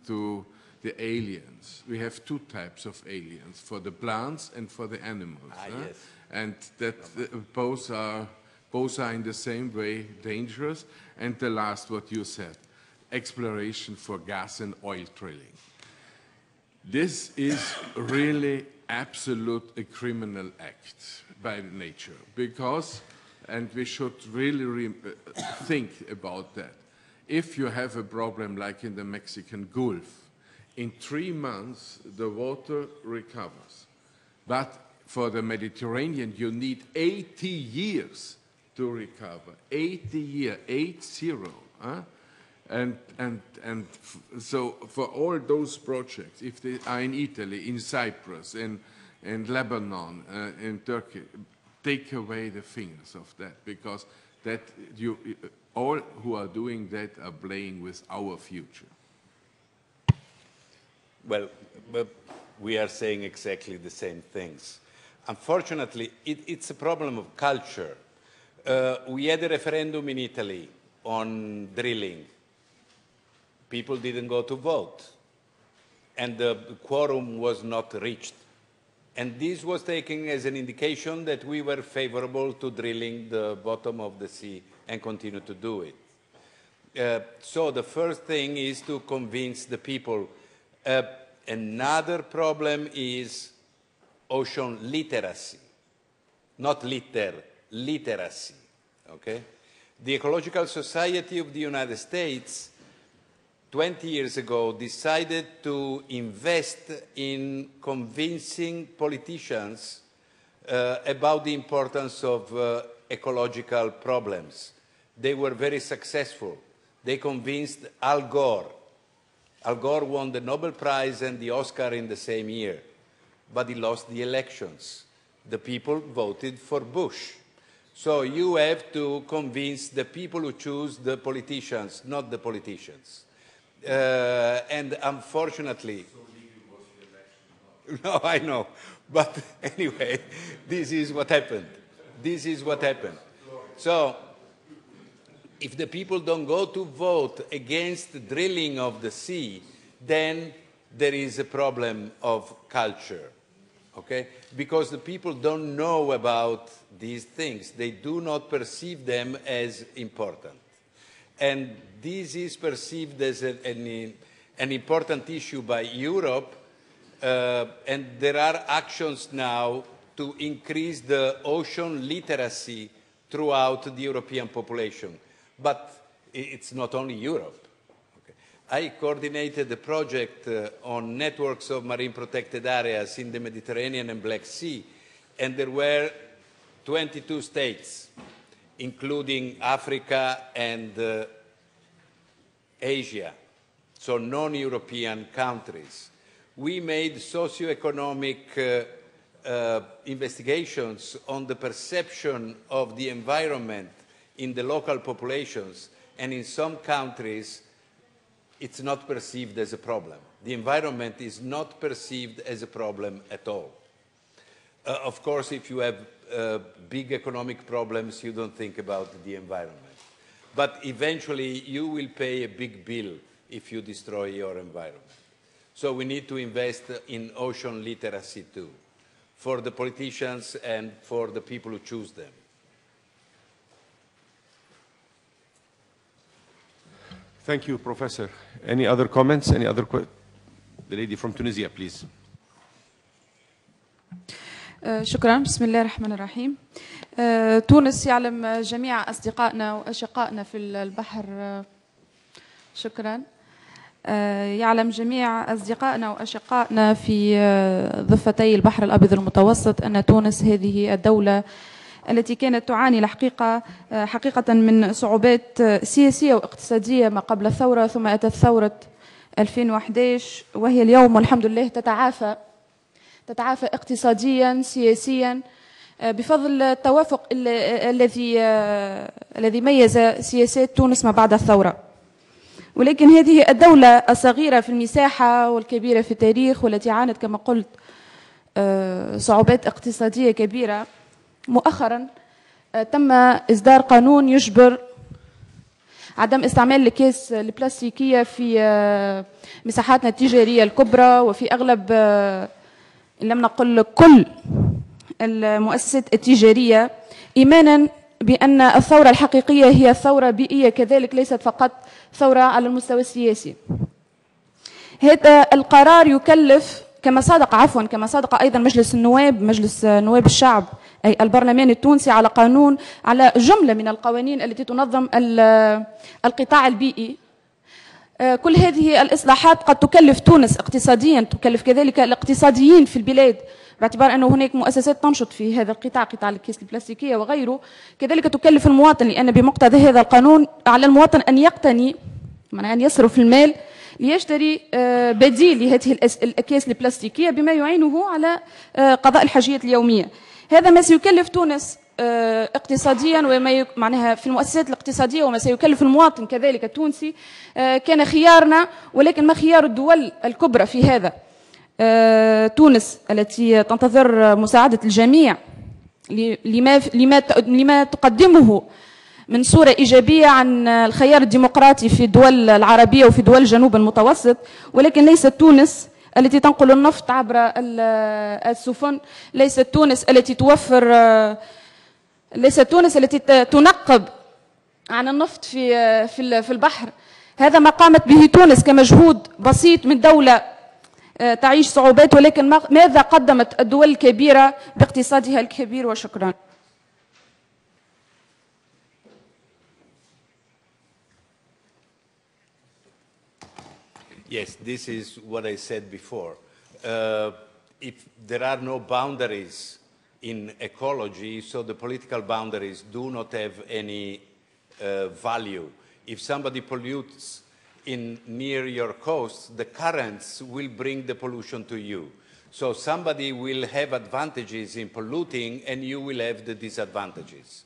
to the aliens. We have two types of aliens, for the plants and for the animals. Yes. And that both are in the same way dangerous. And the last, what you said, exploration for gas and oil drilling. This is really absolute a criminal act by nature, because, and we should really think about that. If you have a problem like in the Mexican Gulf, in 3 months the water recovers. But for the Mediterranean, you need 80 years to recover. 80 years, 80. Huh? And so for all those projects, if they are in Italy, in Cyprus, in Lebanon, in Turkey, take away the fingers of that, because that all who are doing that are playing with our future. Well, we are saying exactly the same things. Unfortunately, it's a problem of culture. We had a referendum in Italy on drilling. People didn't go to vote, and the quorum was not reached. And this was taken as an indication that we were favorable to drilling the bottom of the sea and continue to do it. So the first thing is to convince the people. Another problem is ocean literacy, not literacy, okay? The Ecological Society of the United States 20 years ago decided to invest in convincing politicians about the importance of ecological problems. They were very successful. They convinced Al Gore. Al Gore won the Nobel Prize and the Oscar in the same year, but he lost the elections. The people voted for Bush. So you have to convince the people who choose the politicians, not the politicians. And unfortunately, no, I know, but anyway, this is what happened. This is what happened. So, if the people don't go to vote against the drilling of the sea, then there is a problem of culture, okay? Because the people don't know about these things. They do not perceive them as important. And this is perceived as an important issue by Europe, and there are actions now to increase the ocean literacy throughout the European population. But it's not only Europe. Okay. I coordinated a project on networks of marine protected areas in the Mediterranean and Black Sea, and there were 22 states, including Africa and Asia, so non-European countries. We made socioeconomic investigations on the perception of the environment in the local populations, and in some countries it's not perceived as a problem. The environment is not perceived as a problem at all. Of course, if you have big economic problems, you don't think about the environment. But eventually you will pay a big bill if you destroy your environment. So we need to invest in ocean literacy too, for the politicians and for the people who choose them. Thank you, Professor. Any other comments? Any other questions? The lady from Tunisia, please. شكرا. بسم الله الرحمن الرحيم. تونس يعلم جميع أصدقائنا وأشقائنا في البحر. شكرا. يعلم جميع أصدقائنا وأشقائنا في ضفتي البحر الأبيض المتوسط أن تونس هذه الدولة التي كانت تعاني حقيقة من صعوبات سياسية واقتصادية ما قبل الثورة، ثم أتت ثورة 2011 وهي اليوم والحمد لله تتعافى اقتصاديا سياسيا بفضل التوافق الذي ميز سياسات تونس ما بعد الثورة. ولكن هذه الدولة الصغيرة في المساحة والكبيرة في التاريخ والتي عانت كما قلت صعوبات اقتصادية كبيرة، مؤخرا تم إصدار قانون يجبر عدم استعمال الأكياس البلاستيكية في مساحاتنا التجارية الكبرى وفي أغلب إن لم نقل كل المؤسسات التجارية، إيمانا بأن الثورة الحقيقية هي ثورة بيئية كذلك، ليست فقط ثورة على المستوى السياسي. هذا القرار يكلف كما صادق أيضا مجلس نواب الشعب أي البرلمان التونسي على جملة من القوانين التي تنظم القطاع البيئي. كل هذه الإصلاحات قد تكلف تونس اقتصاديا، تكلف كذلك الاقتصاديين في البلاد، باعتبار أنه هناك مؤسسات تنشط في هذا القطاع، قطاع الأكياس البلاستيكية وغيره. كذلك تكلف المواطن، لأن بمقتضى هذا القانون على المواطن أن يقتني، أن يصرف المال ليشتري بديل لهذه الأكياس البلاستيكية بما يعينه على قضاء الحاجيات اليومية. هذا ما سيكلف تونس اقتصاديا وما معناها في المؤسسات الاقتصادية، وما سيكلف المواطن كذلك التونسي. كان خيارنا، ولكن ما خيار الدول الكبرى في هذا؟ تونس التي تنتظر مساعدة الجميع لما تقدمه من صورة إيجابية عن الخيار الديمقراطي في الدول العربية وفي دول جنوب المتوسط، ولكن ليست تونس التي تنقل النفط عبر السفن، ليست تونس التي تنقب عن النفط في البحر. هذا ما قامت به تونس كمجهود بسيط من دولة تعيش صعوبات، ولكن ماذا قدمت الدول الكبيرة باقتصادها الكبير؟ وشكرا. Yes, this is what I said before. If there are no boundaries in ecology, so the political boundaries do not have any value. If somebody pollutes near your coast, the currents will bring the pollution to you. So somebody will have advantages in polluting and you will have the disadvantages.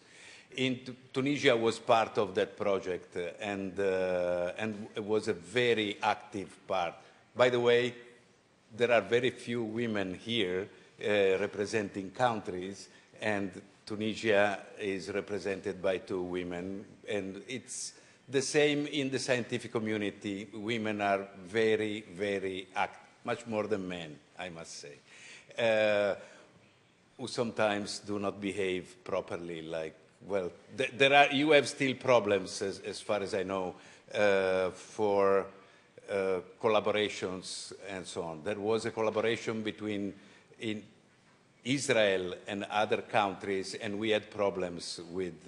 Tunisia was part of that project and it was a very active part. By the way, there are very few women here representing countries, and Tunisia is represented by 2 women, and it's the same in the scientific community. Women are very, very active, much more than men, I must say, who sometimes do not behave properly. Like, well, you have still problems, as far as I know, for collaborations and so on. There was a collaboration between Israel and other countries, and we had problems with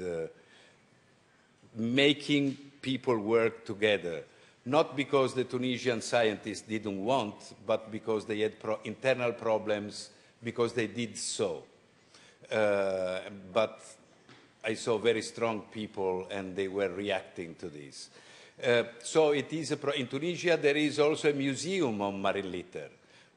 making people work together, not because the Tunisian scientists didn't want, but because they had internal problems, because they did so. But I saw very strong people, and they were reacting to this. So it is in Tunisia, there is also a museum on marine litter,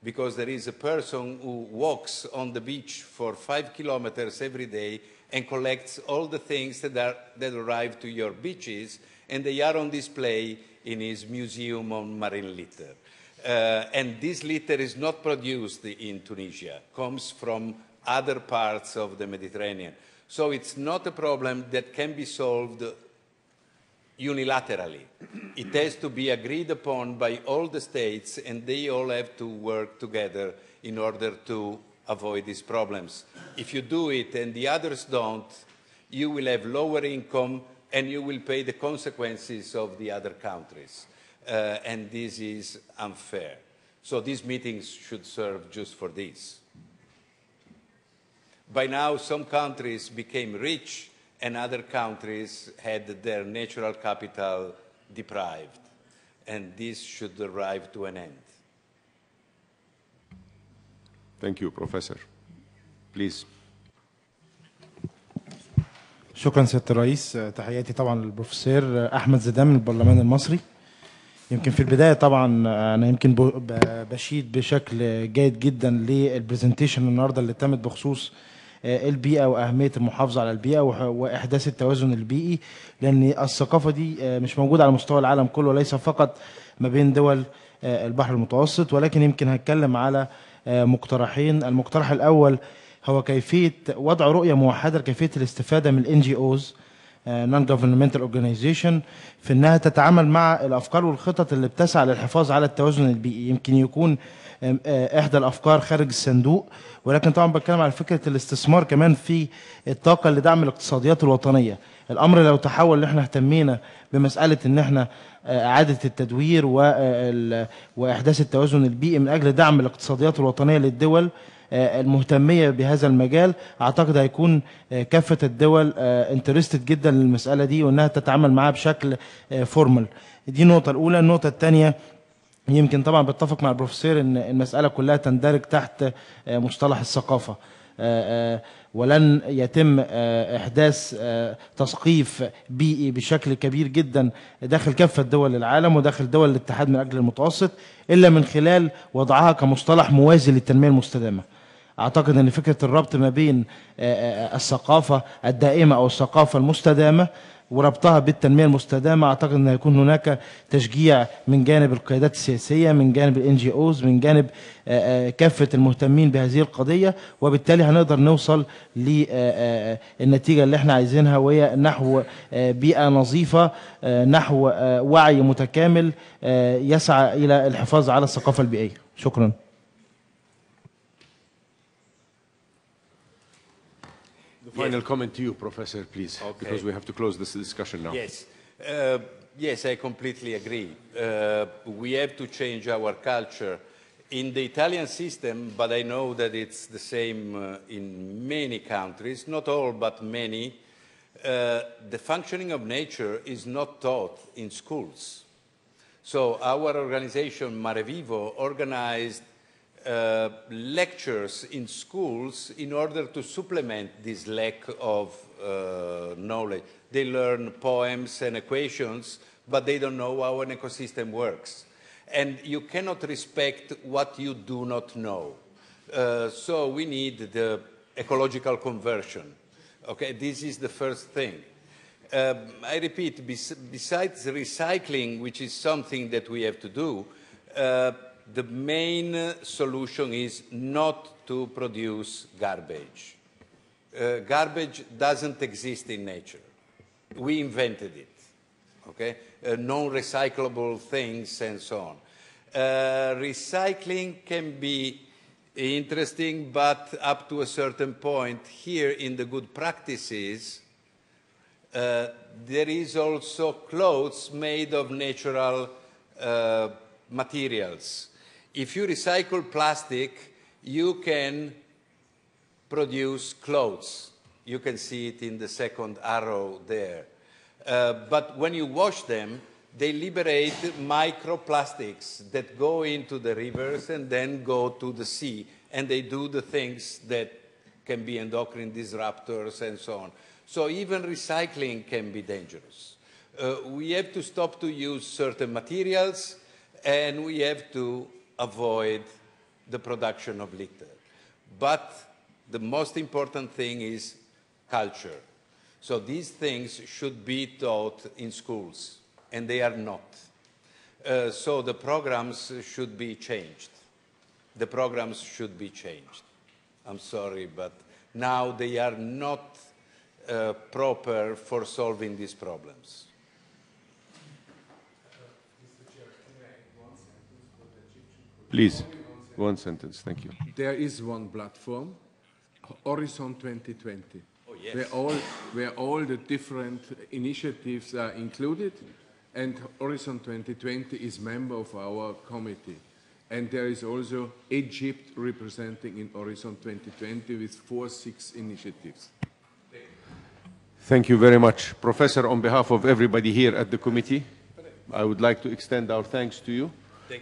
because there is a person who walks on the beach for 5 kilometers every day and collects all the things that arrive to your beaches, and they are on display in his museum on marine litter. And this litter is not produced in Tunisia, comes from other parts of the Mediterranean. So it's not a problem that can be solved unilaterally. It has to be agreed upon by all the states, and they all have to work together in order to avoid these problems. If you do it and the others don't, you will have lower income and you will pay the consequences of the other countries. And this is unfair. So these meetings should serve just for this. By now, some countries became rich and other countries had their natural capital deprived. And this should arrive to an end. Thank you, Professor. Please. شكرا سيادة الرئيس. تحياتي طبعا للبروفيسور أحمد زيدان من البرلمان المصري. يمكن في البداية طبعا أنا يمكن بشيد بشكل جيد جدا للبرزنتيشن النهارده اللي تمت بخصوص البيئة وأهمية المحافظة على البيئة وإحداث التوازن البيئي، لأن الثقافة دي مش موجودة على مستوى العالم كله، وليس فقط ما بين دول البحر المتوسط، ولكن يمكن هتكلم على مقترحين. المقترح الأول هو كيفية وضع رؤية موحدة لكيفية الاستفادة من NGOs Non-Governmental Organization في أنها تتعامل مع الأفكار والخطط اللي بتسعى للحفاظ على التوازن البيئي. يمكن يكون إحدى الأفكار خارج الصندوق، ولكن طبعا بتكلم على فكرة الاستثمار كمان في الطاقة لدعم الاقتصاديات الوطنية. الأمر لو تحول إن احنا اهتمينا بمسألة إن احنا إعادة التدوير وإحداث التوازن البيئي من أجل دعم الاقتصاديات الوطنية للدول المهتمية بهذا المجال، أعتقد هيكون كافة الدول انترستد جدا للمسألة دي وأنها تتعامل معها بشكل فورمال. دي النقطة الأولى. النقطة الثانية يمكن طبعا بتفق مع البروفيسور ان المسألة كلها تندرج تحت مصطلح الثقافة، ولن يتم إحداث تثقيف بيئي بشكل كبير جدا داخل كافة دول العالم وداخل دول الاتحاد من أجل المتوسط إلا من خلال وضعها كمصطلح موازي للتنمية المستدامة. أعتقد أن فكرة الربط ما بين الثقافة الدائمة أو الثقافة المستدامة وربطها بالتنمية المستدامة، أعتقد أن يكون هناك تشجيع من جانب القيادات السياسية، من جانب NGOs، من جانب كافة المهتمين بهذه القضية، وبالتالي هنقدر نوصل للنتيجة اللي احنا عايزينها، وهي نحو بيئة نظيفة، نحو وعي متكامل يسعى إلى الحفاظ على الثقافة البيئية. شكرا. The final comment to you, Professor, please, Okay. because we have to close this discussion now. Yes. Yes, I completely agree. We have to change our culture. In the Italian system, but I know that it's the same in many countries, not all, but many, the functioning of nature is not taught in schools. So our organization, Mare Vivo, organized lectures in schools in order to supplement this lack of knowledge. They learn poems and equations, but they don't know how an ecosystem works. And you cannot respect what you do not know. So we need the ecological conversion. Okay, this is the first thing. I repeat, besides recycling, which is something that we have to do, the main solution is not to produce garbage. Garbage doesn't exist in nature. We invented it, okay? Non-recyclable things and so on. Recycling can be interesting, but up to a certain point. Here in the good practices, there is also clothes made of natural materials. If you recycle plastic, you can produce clothes. You can see it in the second arrow there. But when you wash them, they liberate microplastics that go into the rivers and then go to the sea, and they do the things that can be endocrine disruptors and so on. So even recycling can be dangerous. We have to stop to use certain materials, and we have to avoid the production of litter. But the most important thing is culture. So these things should be taught in schools, and they are not. So the programs should be changed. The programs should be changed. I'm sorry, but now they are not proper for solving these problems. Please, one sentence, thank you. There is one platform, Horizon 2020, oh, yes. where all the different initiatives are included, and Horizon 2020 is member of our committee. And there is also Egypt representing in Horizon 2020 with 4-6 initiatives. Thank you very much. Professor, on behalf of everybody here at the committee, I would like to extend our thanks to you.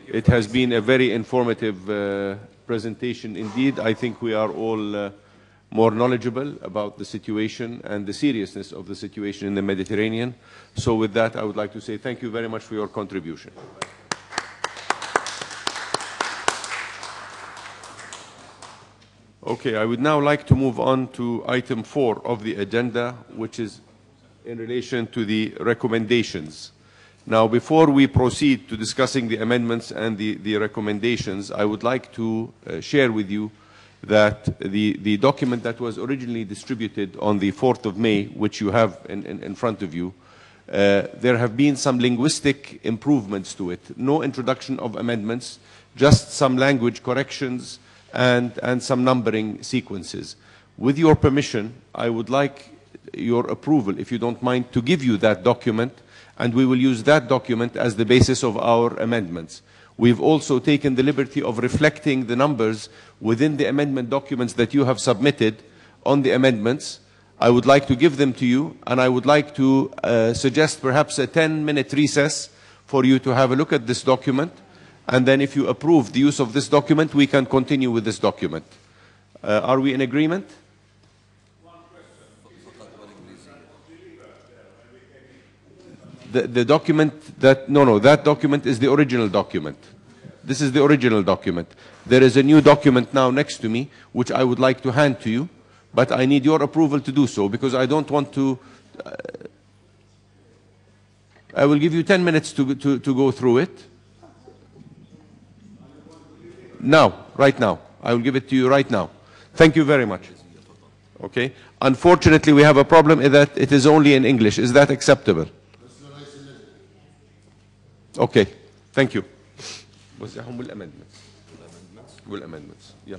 It has been a very informative presentation indeed. I think we are all more knowledgeable about the situation and the seriousness of the situation in the Mediterranean. So with that, I would like to say thank you very much for your contribution. Okay, I would now like to move on to item 4 of the agenda, which is in relation to the recommendations. Now, before we proceed to discussing the amendments and the recommendations, I would like to share with you that the document that was originally distributed on the 4th of May, which you have in front of you, there have been some linguistic improvements to it. No introduction of amendments, just some language corrections and some numbering sequences. With your permission, I would like your approval, if you don't mind, to give you that document, and we will use that document as the basis of our amendments. We've also taken the liberty of reflecting the numbers within the amendment documents that you have submitted on the amendments. I would like to give them to you, and I would like to suggest perhaps a 10-minute recess for you to have a look at this document, and then if you approve the use of this document, we can continue with this document. Are we in agreement? The document that, no, that document is the original document. This is the original document. There is a new document now next to me, which I would like to hand to you, but I need your approval to do so, because I don't want to... I will give you 10 minutes to go through it. Now, right now. I will give it to you right now. Thank you very much. Okay. Unfortunately, we have a problem in that it is only in English. Is that acceptable? Okay. Thank you. وزعهم بالامندمنتس. والامندمنتس. Yeah.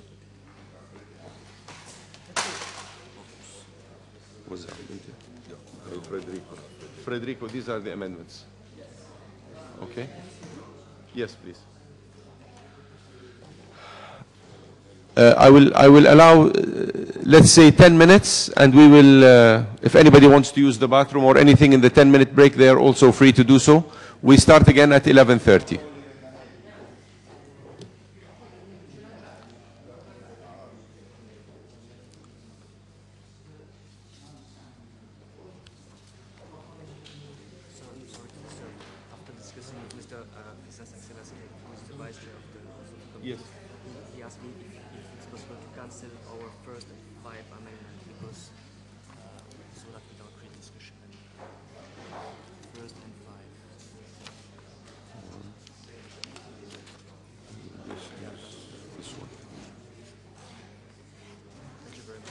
Was that? Frederico. Frederico, these are the amendments. Okay? Yes, please. I will allow, let's say, 10 minutes, and we will, if anybody wants to use the bathroom or anything in the 10-minute break, they are also free to do so. We start again at 11:30. Yes. He asked me if it's possible to cancel our first 5 amendments because so that we don't create discussion. First and 5. This one. Thank you very much.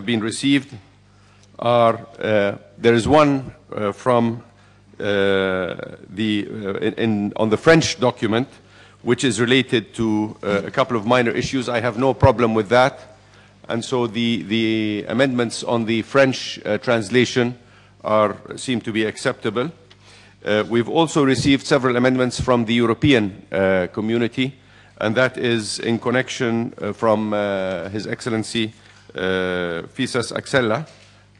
been received are, there is one from on the French document, which is related to a couple of minor issues. I have no problem with that. And so the amendments on the French translation seem to be acceptable. We've also received several amendments from the European community, and that is in connection from His Excellency Fisas Axella.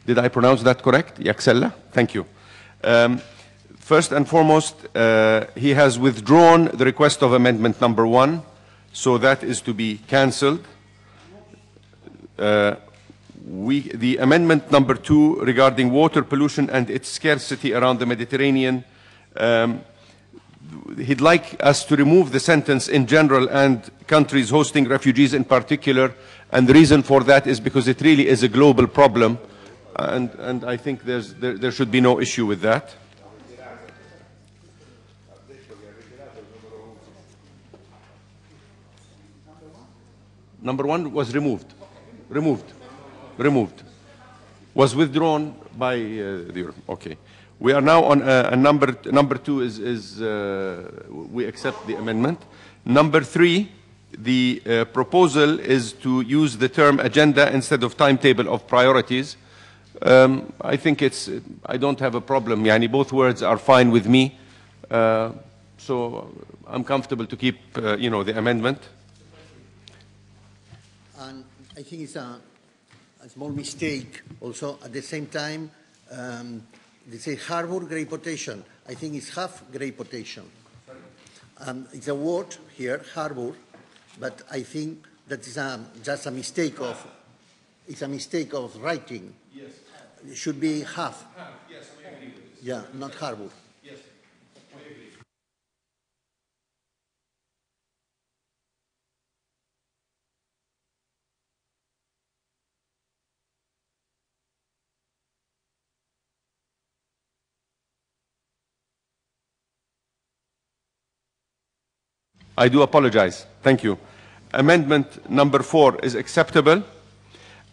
Did I pronounce that correct? Axella? Thank you. First and foremost, he has withdrawn the request of amendment number 1, so that is to be cancelled. The amendment number 2 regarding water pollution and its scarcity around the Mediterranean, he'd like us to remove the sentence in general and countries hosting refugees in particular, and the reason for that is because it really is a global problem, and I think there should be no issue with that. Number 1 was removed. Was withdrawn by the okay. We are now on number 2 is we accept the amendment. Number 3, the proposal is to use the term agenda instead of timetable of priorities. I think I don't have a problem. Yani both words are fine with me, so I'm comfortable to keep the amendment. And I think it's a small mistake also. At the same time, they say harbor great potential. I think it's half great potential. It's a word here, harbor, but I think that is just a mistake of, it's a mistake of writing. Yes. It should be half. Yes, I agree with this. Yeah, not harbor. Yes, I agree. I do apologize. Thank you. Amendment number 4 is acceptable.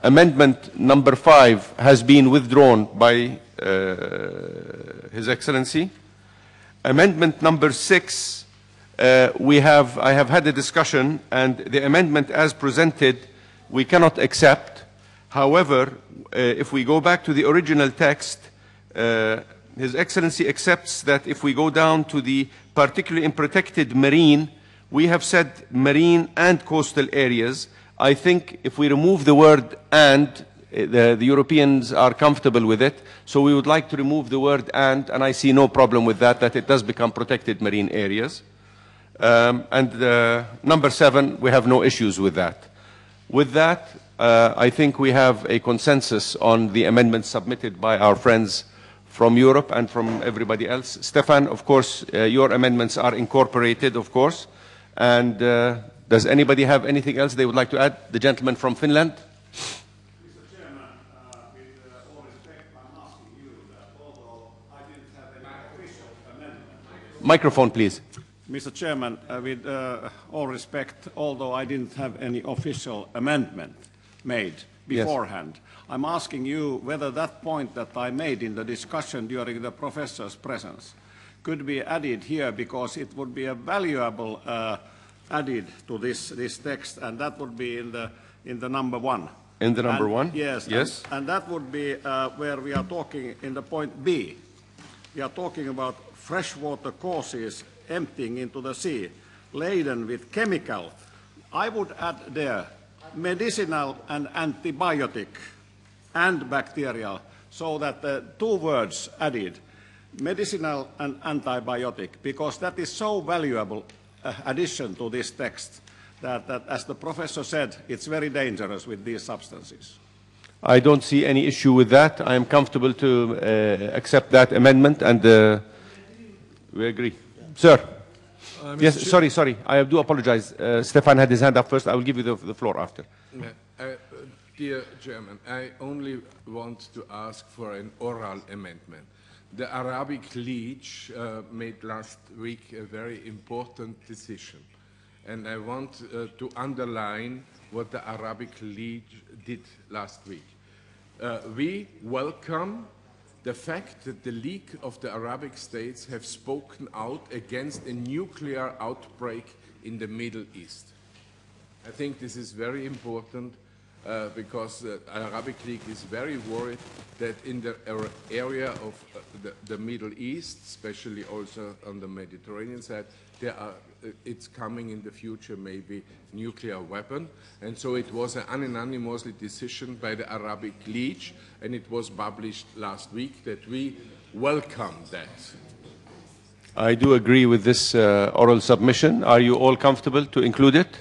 Amendment number 5 has been withdrawn by His Excellency. Amendment number 6, I have had a discussion, and the amendment as presented we cannot accept. However, if we go back to the original text, His Excellency accepts that if we go down to the particularly in protected marine, we have said marine and coastal areas. I think if we remove the word and, the Europeans are comfortable with it. So we would like to remove the word and I see no problem with that it does become protected marine areas. Number 7, we have no issues with that. With that, I think we have a consensus on the amendments submitted by our friends from Europe and from everybody else. Stefan, of course, your amendments are incorporated, of course. And does anybody have anything else they would like to add? The gentleman from Finland. Mr. Chairman, with all respect, I'm asking you that although I didn't have any official amendment. Microphone, please. Mr. Chairman, with all respect, although I didn't have any official amendment made beforehand, yes. I'm asking you whether that point that I made in the discussion during the professor's presence could be added here, because it would be a valuable added to this text, and that would be in the number 1. In the number 1? Yes. Yes. And that would be where we are talking in the point B. We are talking about freshwater courses emptying into the sea, laden with chemical. I would add there medicinal and antibiotic and bacterial, so that the 2 words added, medicinal and antibiotic, because that is so valuable addition to this text that, as the professor said, it's very dangerous with these substances. I don't see any issue with that. I am comfortable to accept that amendment, and we agree. Sir. Yes, sorry. I do apologize. Stefan had his hand up first. I will give you the floor after. Dear Chairman, I only want to ask for an oral amendment. The Arabic League made last week a very important decision, and I want to underline what the Arabic League did last week. We welcome the fact that the League of the Arabic States have spoken out against a nuclear outbreak in the Middle East. I think this is very important because the Arabic League is very worried that in the area of the Middle East, especially also on the Mediterranean side, it's coming in the future maybe nuclear weapon. And so it was an unanimous decision by the Arabic League, and it was published last week that we welcome that. I do agree with this oral submission. Are you all comfortable to include it?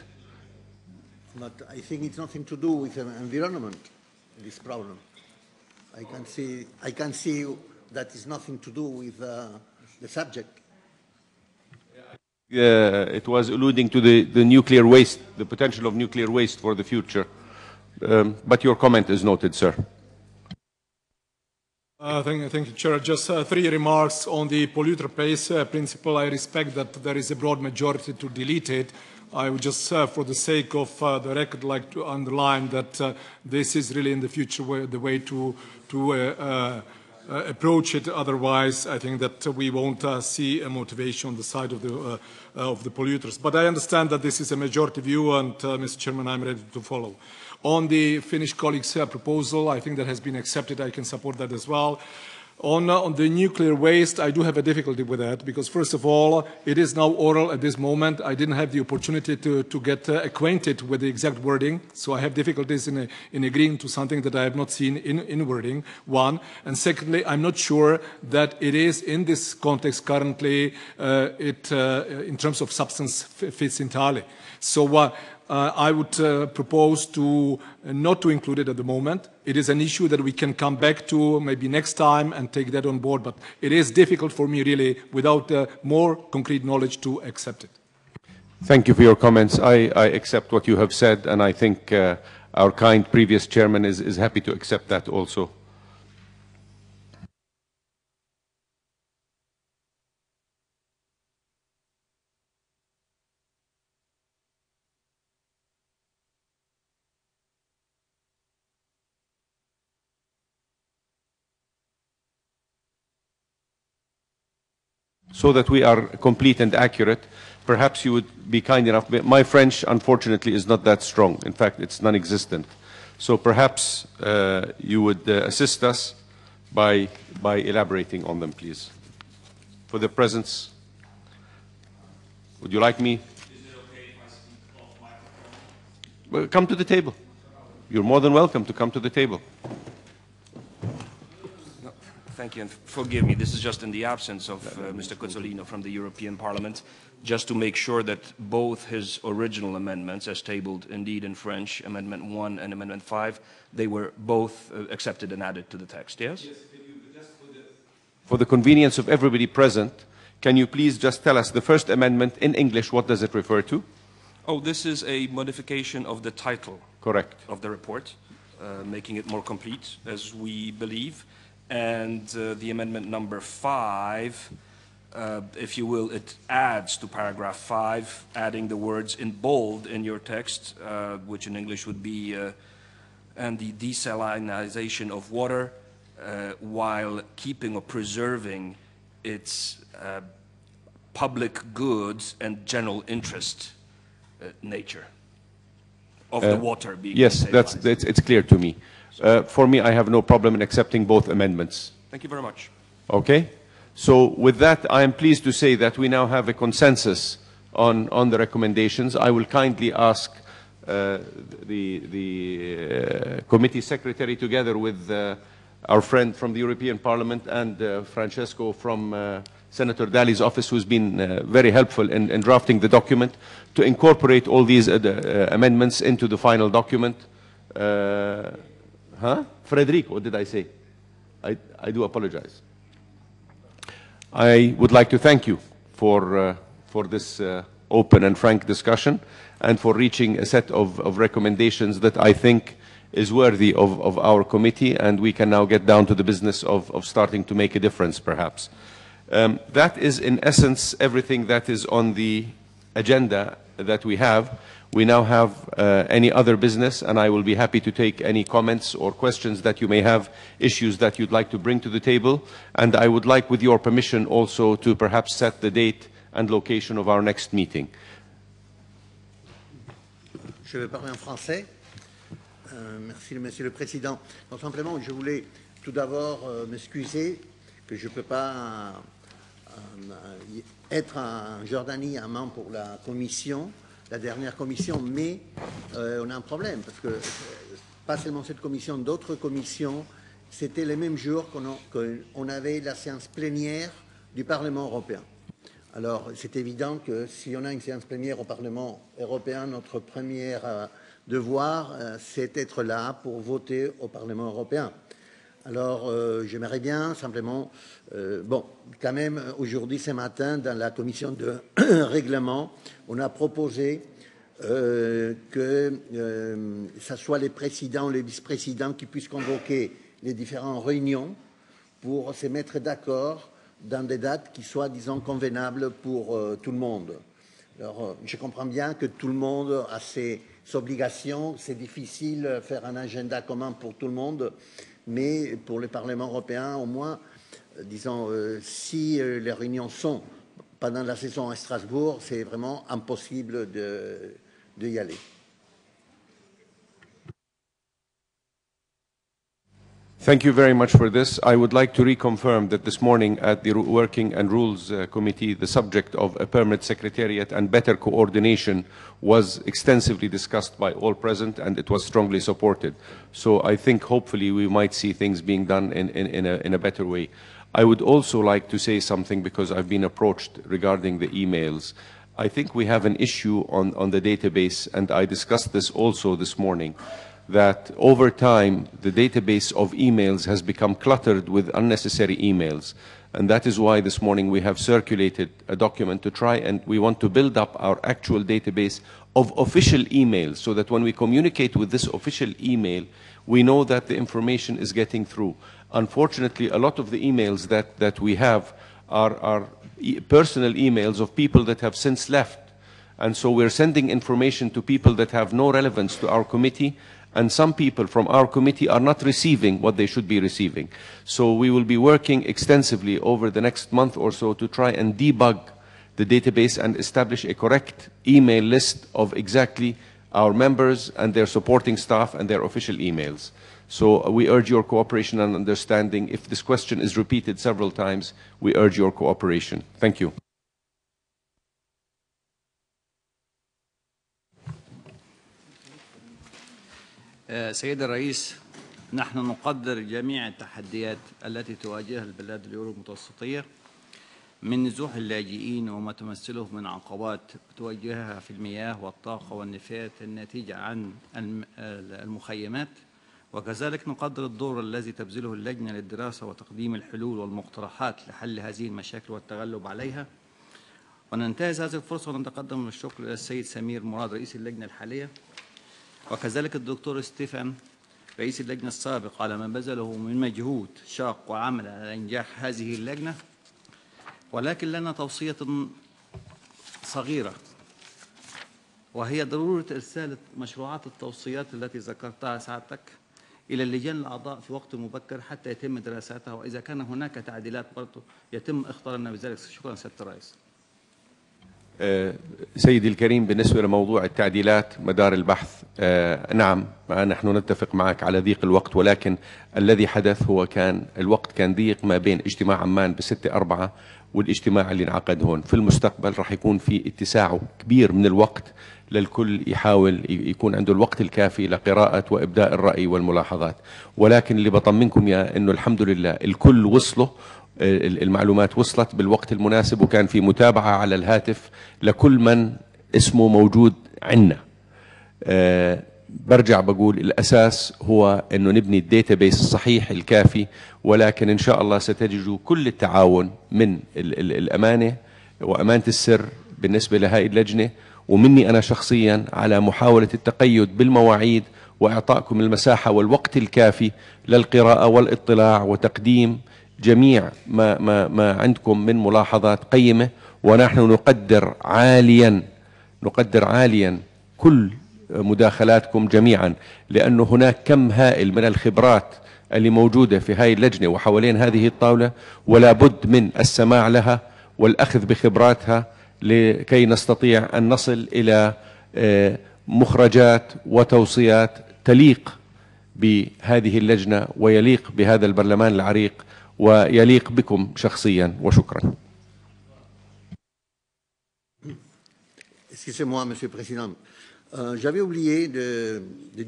But I think it's nothing to do with the environment, this problem. I can see that it's nothing to do with the subject. It was alluding to the nuclear waste, the potential of nuclear waste for the future. But your comment is noted, sir. Thank you, Chair. Just 3 remarks on the polluter pays principle. I respect that there is a broad majority to delete it. I would just, for the sake of the record, like to underline that this is really in the future the way to approach it. Otherwise, I think that we won't see a motivation on the side of the polluters. But I understand that this is a majority view, and Mr. Chairman, I'm ready to follow. On the Finnish colleagues' proposal, I think that has been accepted. I can support that as well. On the nuclear waste, I do have a difficulty with that because, first of all, it is now oral at this moment. I didn't have the opportunity to get acquainted with the exact wording, so I have difficulties in agreeing to something that I have not seen in wording, one. And secondly, I'm not sure that it is, in this context currently, in terms of substance, fits entirely. So I would propose not to include it at the moment. It is an issue that we can come back to maybe next time and take that on board, but it is difficult for me really, without more concrete knowledge, to accept it. Thank you for your comments. I accept what you have said, and I think our kind previous chairman is happy to accept that also. So that we are complete and accurate, perhaps you would be kind enough. My French, unfortunately, is not that strong. In fact, it's non-existent. So perhaps you would assist us by elaborating on them, please. For the presence, would you like me? Is it okay if I speak off microphone? Well, come to the table. You're more than welcome to come to the table. Thank you, and forgive me, this is just in the absence of Mr. Cozzolino from the European Parliament, just to make sure that both his original amendments, as tabled indeed in French, Amendment 1 and Amendment 5, they were both accepted and added to the text, yes? Yes, for the convenience of everybody present, can you please just tell us the first amendment in English, what does it refer to? Oh, this is a modification of the title. Correct. Of the report, making it more complete, as we believe. And the amendment number 5, if you will, it adds to paragraph 5, adding the words in bold in your text, which in English would be, and the desalinization of water, while keeping or preserving its public goods and general interest nature of the water being yes, it's clear to me. For me, I have no problem in accepting both amendments. Thank you very much. Okay. So with that, I am pleased to say that we now have a consensus on the recommendations. I will kindly ask the committee secretary, together with our friend from the European Parliament and Francesco from Senator Dalli's office, who's been very helpful in drafting the document, to incorporate all these amendments into the final document. Frederic, what did I say? I do apologize. I would like to thank you for this open and frank discussion, and for reaching a set of recommendations that I think is worthy of our committee, and we can now get down to the business of starting to make a difference, perhaps. That is, in essence, everything that is on the agenda that we have. We now have any other business, and I will be happy to take any comments or questions that you may have, issues that you'd like to bring to the table. And I would like, with your permission, also to perhaps set the date and location of our next meeting. Je vais parler en français. Merci, Monsieur le Président. Donc, simplement, je voulais tout d'abord m'excuser que je ne peux pas être en Jordanie un membre pour la commission, la dernière commission, mais on a un problème parce que pas seulement cette commission, d'autres commissions, c'était les mêmes jours qu'on avait la séance plénière du Parlement européen. Alors, c'est évident que si on a une séance plénière au Parlement européen, notre premier devoir, c'est d'être là pour voter au Parlement européen. Alors, j'aimerais bien simplement, bon, quand même, aujourd'hui, ce matin, dans la commission de règlement, on a proposé que ce soit les présidents, les vice-présidents qui puissent convoquer les différentes réunions pour se mettre d'accord dans des dates qui soient, disons, convenables pour tout le monde. Alors, je comprends bien que tout le monde a ses obligations, c'est difficile de faire un agenda commun pour tout le monde, mais pour le Parlement européen, au moins, disons, si les réunions sont pendant la saison à Strasbourg, c'est vraiment impossible d'y aller. Thank you very much for this. I would like to reconfirm that this morning at the Working and Rules Committee, the subject of a permanent secretariat and better coordination was extensively discussed by all present, and it was strongly supported. So I think hopefully we might see things being done in a better way. I would also like to say something because I've been approached regarding the emails. I think we have an issue on the database, and I discussed this also this morning, that over time the database of emails has become cluttered with unnecessary emails, and that is why this morning we have circulated a document to try, and we want to build up our actual database of official emails so that when we communicate with this official email we know that the information is getting through. Unfortunately, a lot of the emails that we have are personal emails of people that have since left, and so we're sending information to people that have no relevance to our committee, and some people from our committee are not receiving what they should be receiving. So we will be working extensively over the next month or so to try and debug the database and establish a correct email list of exactly our members and their supporting staff and their official emails. So we urge your cooperation and understanding. If this question is repeated several times, we urge your cooperation. Thank you. سيد الرئيس، نحن نقدر جميع التحديات التي تواجهها البلاد اليورو المتوسطية من نزوح اللاجئين وما تمثله من عقبات تواجهها في المياه والطاقة والنفايات الناتجة عن المخيمات، وكذلك نقدر الدور الذي تبذله اللجنة للدراسة وتقديم الحلول والمقترحات لحل هذه المشاكل والتغلب عليها. وننتهز هذه الفرصة ونتقدم بالشكر إلى السيد سمير مراد رئيس اللجنة الحالية، وكذلك الدكتور ستيفان رئيس اللجنة السابق على ما بذله من مجهود شاق وعمل على إنجاح هذه اللجنة. ولكن لنا توصية صغيرة، وهي ضرورة إرسال مشروعات التوصيات التي ذكرتها سعادتك إلى اللجان الأعضاء في وقت مبكر حتى يتم دراستها، وإذا كان هناك تعديلات برضه يتم اختارنا بذلك. شكرا سيادة الرئيس. سيدي الكريم، بالنسبة لموضوع التعديلات مدار البحث، نعم نحن نتفق معك على ضيق الوقت، ولكن الذي حدث هو الوقت كان ضيق ما بين اجتماع عمان ب6/4 والاجتماع اللي انعقد هون. في المستقبل راح يكون في اتساع كبير من الوقت للكل يحاول يكون عنده الوقت الكافي لقراءة وإبداء الرأي والملاحظات. ولكن اللي بطمنكم يا إنه الحمد لله الكل وصله، المعلومات وصلت بالوقت المناسب، وكان في متابعة على الهاتف لكل من اسمه موجود عندنا. برجع بقول الأساس هو أنه نبني الديتابيس الصحيح الكافي، ولكن إن شاء الله ستجدوا كل التعاون من الأمانة وأمانة السر بالنسبة لهذه اللجنة، ومني أنا شخصيا على محاولة التقيد بالمواعيد وإعطائكم المساحة والوقت الكافي للقراءة والاطلاع وتقديم جميع ما عندكم من ملاحظات قيمة. ونحن نقدر عاليا كل مداخلاتكم جميعا، لأن هناك كم هائل من الخبرات اللي موجودة في هاي اللجنة وحوالين هذه الطاولة، ولا بد من السماع لها والأخذ بخبراتها لكي نستطيع أن نصل إلى مخرجات وتوصيات تليق بهذه اللجنة ويليق بهذا البرلمان العريق ويليق بكم شخصيا. وشكرا. Excusez-moi, Monsieur le Président. J'avais oublié de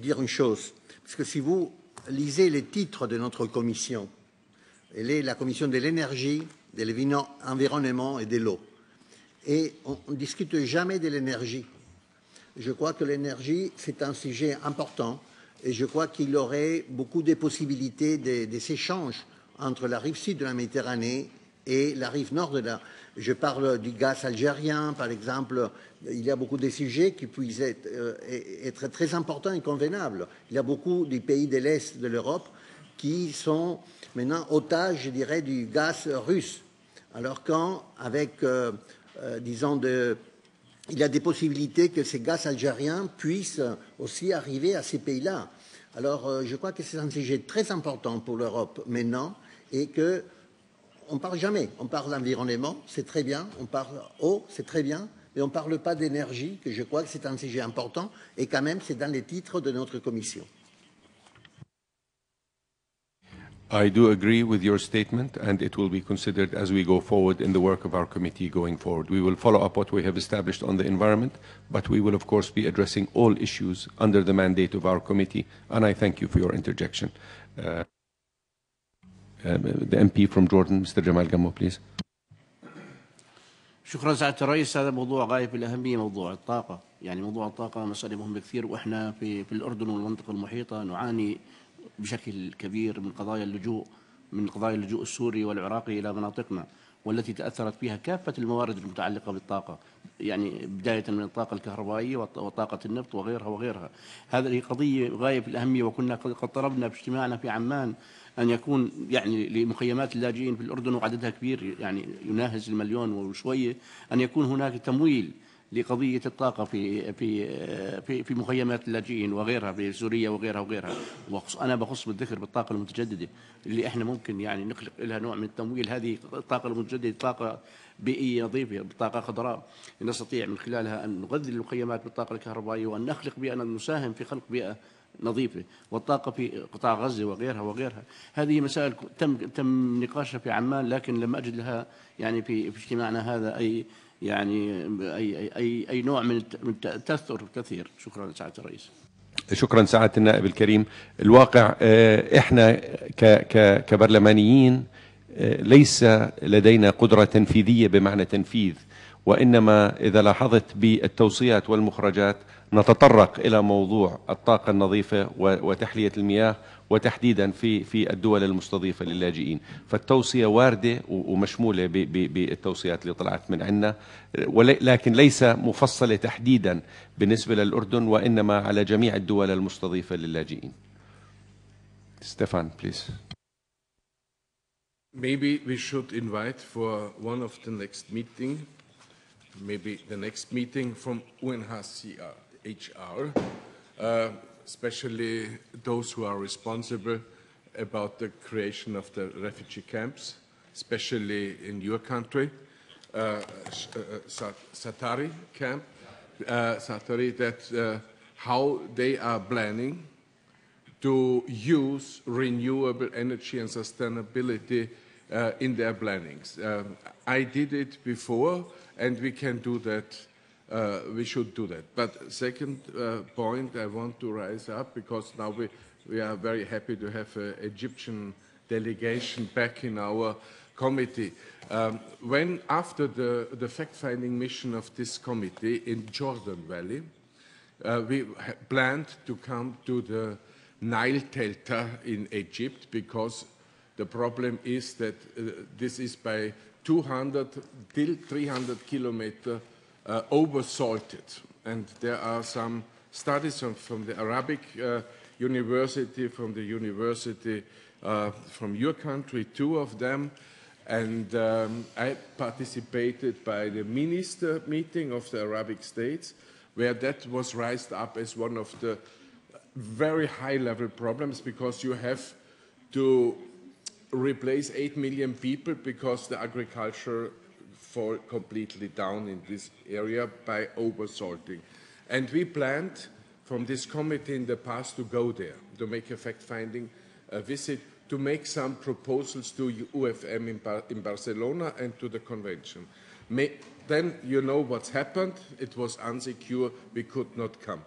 dire une chose, parce que si vous lisez les titres de notre commission, elle est la commission de l'énergie, de l'environnement et de l'eau. Et on ne discute jamais de l'énergie. Je crois que l'énergie, c'est un sujet important et je crois qu'il y aurait beaucoup de possibilités des échanges entre la rive sud de la Méditerranée et la rive nord de la... Je parle du gaz algérien, par exemple. Il y a beaucoup de sujets qui puissent être très importants et convenables. Il y a beaucoup des pays de l'Est de l'Europe qui sont maintenant otages, je dirais, du gaz russe. Alors qu'avec, disons, il y a des possibilités que ces gaz algériens puissent aussi arriver à ces pays-là. Alors, je crois que c'est un sujet très important pour l'Europe maintenant et que on ne parle jamais. On parle d'environnement, c'est très bien. On parle eau, c'est très bien. Mais on ne parle pas d'énergie, que je crois que c'est un sujet important. Et quand même, c'est dans les titres de notre commission. I do agree with your statement, and it will be considered as we go forward in the work of our committee going forward. We will follow up what we have established on the environment, but we will, of course, be addressing all issues under the mandate of our committee, and I thank you for your interjection. The MP from Jordan, Mr. Jamal Gammo, please. شكرا سعادة الرئيس. هذا موضوع غاية في الأهمية، موضوع الطاقة. يعني موضوع الطاقة مسألة مهمة كثير، وإحنا في الأردن والمنطقة المحيطة نعاني بشكل كبير من قضايا اللجوء السوري والعراقي إلى مناطقنا، والتي تأثرت فيها كافة الموارد المتعلقة بالطاقة، يعني بداية من الطاقة الكهربائية وطاقة النفط وغيرها وغيرها. هذه قضية غاية في الأهمية، وكنا قد طلبنا باجتماعنا في عمان أن يكون يعني لمخيمات اللاجئين في الأردن وعددها كبير، يعني يناهز 1,000,000 وشوية، أن يكون هناك تمويل لقضية الطاقة في مخيمات اللاجئين وغيرها في سوريا وغيرها وغيرها. أنا بخص بالذكر بالطاقة المتجددة اللي إحنا ممكن يعني نخلق لها نوع من التمويل. هذه الطاقة المتجددة طاقة بيئية نظيفة، بطاقة خضراء، نستطيع من خلالها أن نغذي المخيمات بالطاقة الكهربائية وأن نخلق بيئة، نساهم في خلق بيئة نظيفة. والطاقة في قطاع غزة وغيرها وغيرها، هذه مسائل تم نقاشها في عمان، لكن لم أجد لها يعني في اجتماعنا هذا أي نوع من التأثر كثير. شكرا سعادة الرئيس. شكرا سعادة النائب الكريم. الواقع احنا كبرلمانيين ليس لدينا قدرة تنفيذية بمعنى تنفيذ، وإنما إذا لاحظت بالتوصيات والمخرجات نتطرق إلى موضوع الطاقة النظيفة وتحلية المياه، وتحديدا في الدول المستضيفة للاجئين. فالتوصية واردة ومشمولة بالتوصيات اللي طلعت من عنا، لكن ليس مفصلة تحديدا بالنسبة للأردن، وإنما على جميع الدول المستضيفة للاجئين. Stefan, please. Maybe we should invite for one of the next meeting, maybe the next meeting from UNHCR, especially those who are responsible about the creation of the refugee camps, especially in your country, Satari camp, that how they are planning to use renewable energy and sustainability in their plannings. I did it before, and we can do that. We should do that. But second point I want to rise up, because now we are very happy to have an Egyptian delegation back in our committee. When after the fact-finding mission of this committee in Jordan Valley, we planned to come to the Nile Delta in Egypt, because the problem is that this is by 200 till 300 kilometers over-salted. And there are some studies from the Arabic University, from the university from your country, 2 of them. And I participated by the minister meeting of the Arabic states, where that was raised up as one of the very high-level problems, because you have to replace 8 million people because the agriculture fall completely down in this area by oversalting. And we planned from this committee in the past to go there, to make a fact-finding visit, to make some proposals to UFM in Barcelona and to the convention. Then you know what's happened. It was unsecure. We could not come.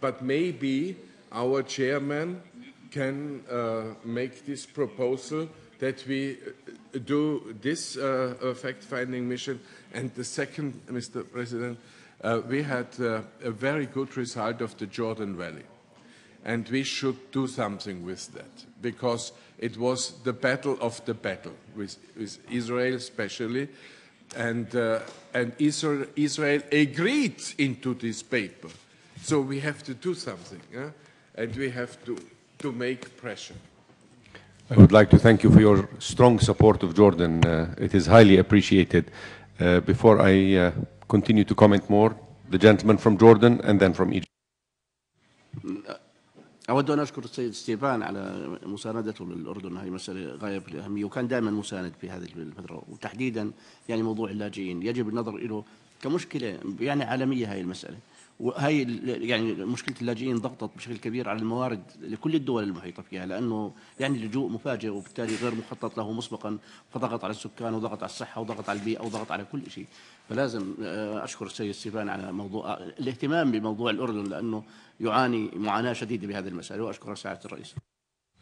But maybe our chairman can make this proposal that we do this fact-finding mission. And the second, Mr. President, we had a very good result of the Jordan Valley. And we should do something with that, because it was the battle of the battle, with Israel especially. And Israel agreed into this paper. So we have to do something, and we have to make pressure. I would like to thank you for your strong support of Jordan. It is highly appreciated. Before I continue to comment more, the gentleman from Jordan and then from Egypt. أود أن أشكر السيد ستيفان على مساندته للأردن. هذه مسألة غاية في الأهمية، وكان دائما مساند في هذه الفترة، وتحديدا يعني موضوع اللاجئين يجب النظر له كمشكلة يعني عالمية. هاي المسألة وهي يعني مشكلة اللاجئين ضغطت بشكل كبير على الموارد لكل الدول المحيطة فيها، لأنه يعني اللجوء مفاجئ وبالتالي غير مخطط له مسبقا، فضغط على السكان وضغط على الصحة وضغط على البيئة وضغط على كل شيء. فلازم أشكر السيد ستيفان على موضوع الاهتمام بموضوع الأردن، لأنه يعاني معاناة شديدة بهذه المسألة، وأشكر سعادة الرئيس.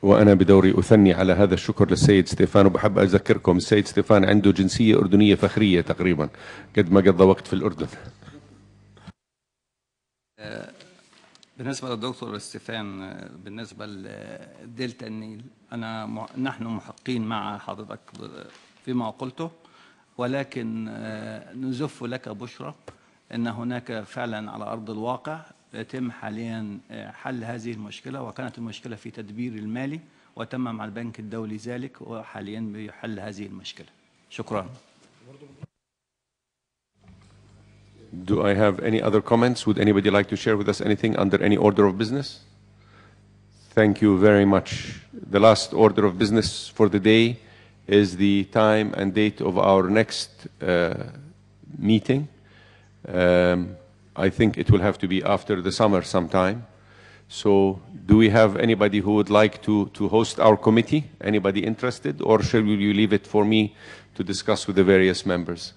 وأنا بدوري أثني على هذا الشكر للسيد ستيفان، وبحب أذكركم السيد ستيفان عنده جنسية أردنية فخرية تقريبا قد ما قضى وقت في الأردن. بالنسبة للدكتور ستيفان، بالنسبة لدلتا النيل، نحن محقين مع حضرتك فيما قلته، ولكن نزف لك بشرى أن هناك فعلا على أرض الواقع يتم حاليا حل هذه المشكلة، وكانت المشكلة في تدبير المالي وتم مع البنك الدولي ذلك، وحاليا بيحل هذه المشكلة. شكرا. Do I have any other comments? Would anybody like to share with us anything under any order of business? Thank you very much. The last order of business for the day is the time and date of our next meeting. I think it will have to be after the summer sometime. So do we have anybody who would like to host our committee? Anybody interested? Or shall you leave it for me to discuss with the various members?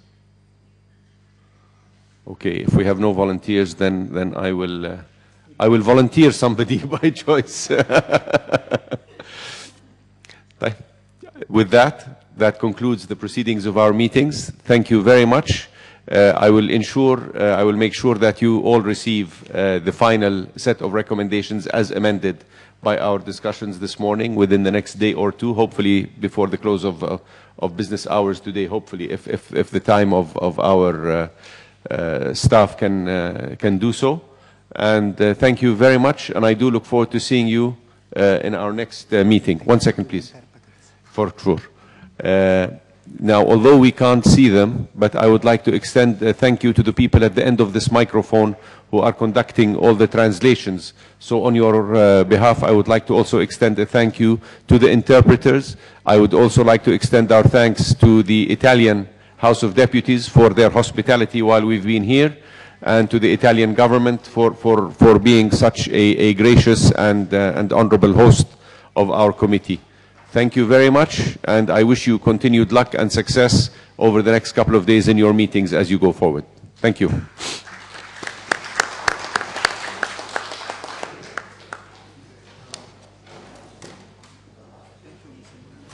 Okay, if we have no volunteers, then I will volunteer somebody by choice. With that concludes the proceedings of our meetings. Thank you very much. I will make sure that you all receive the final set of recommendations as amended by our discussions this morning within the next day or two, hopefully before the close of business hours today, hopefully, if the time of our staff can do so. And thank you very much, and I do look forward to seeing you in our next meeting. 1 second, please. For sure. Now, although we can't see them, but I would like to extend a thank you to the people at the end of this microphone who are conducting all the translations. So on your behalf, I would like to also extend a thank you to the interpreters. I would also like to extend our thanks to the Italian House of Deputies for their hospitality while we've been here, and to the Italian government for being such a gracious and honorable host of our committee. Thank you very much, and I wish you continued luck and success over the next couple of days in your meetings as you go forward. Thank you.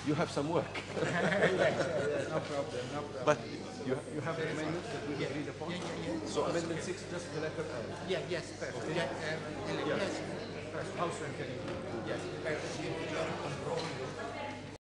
You have some work. No problem. But you have the amendment that we agreed upon? So amendment 6, just the letter L. Yes, perfect. Okay. Yes. How soon can you do? Yes.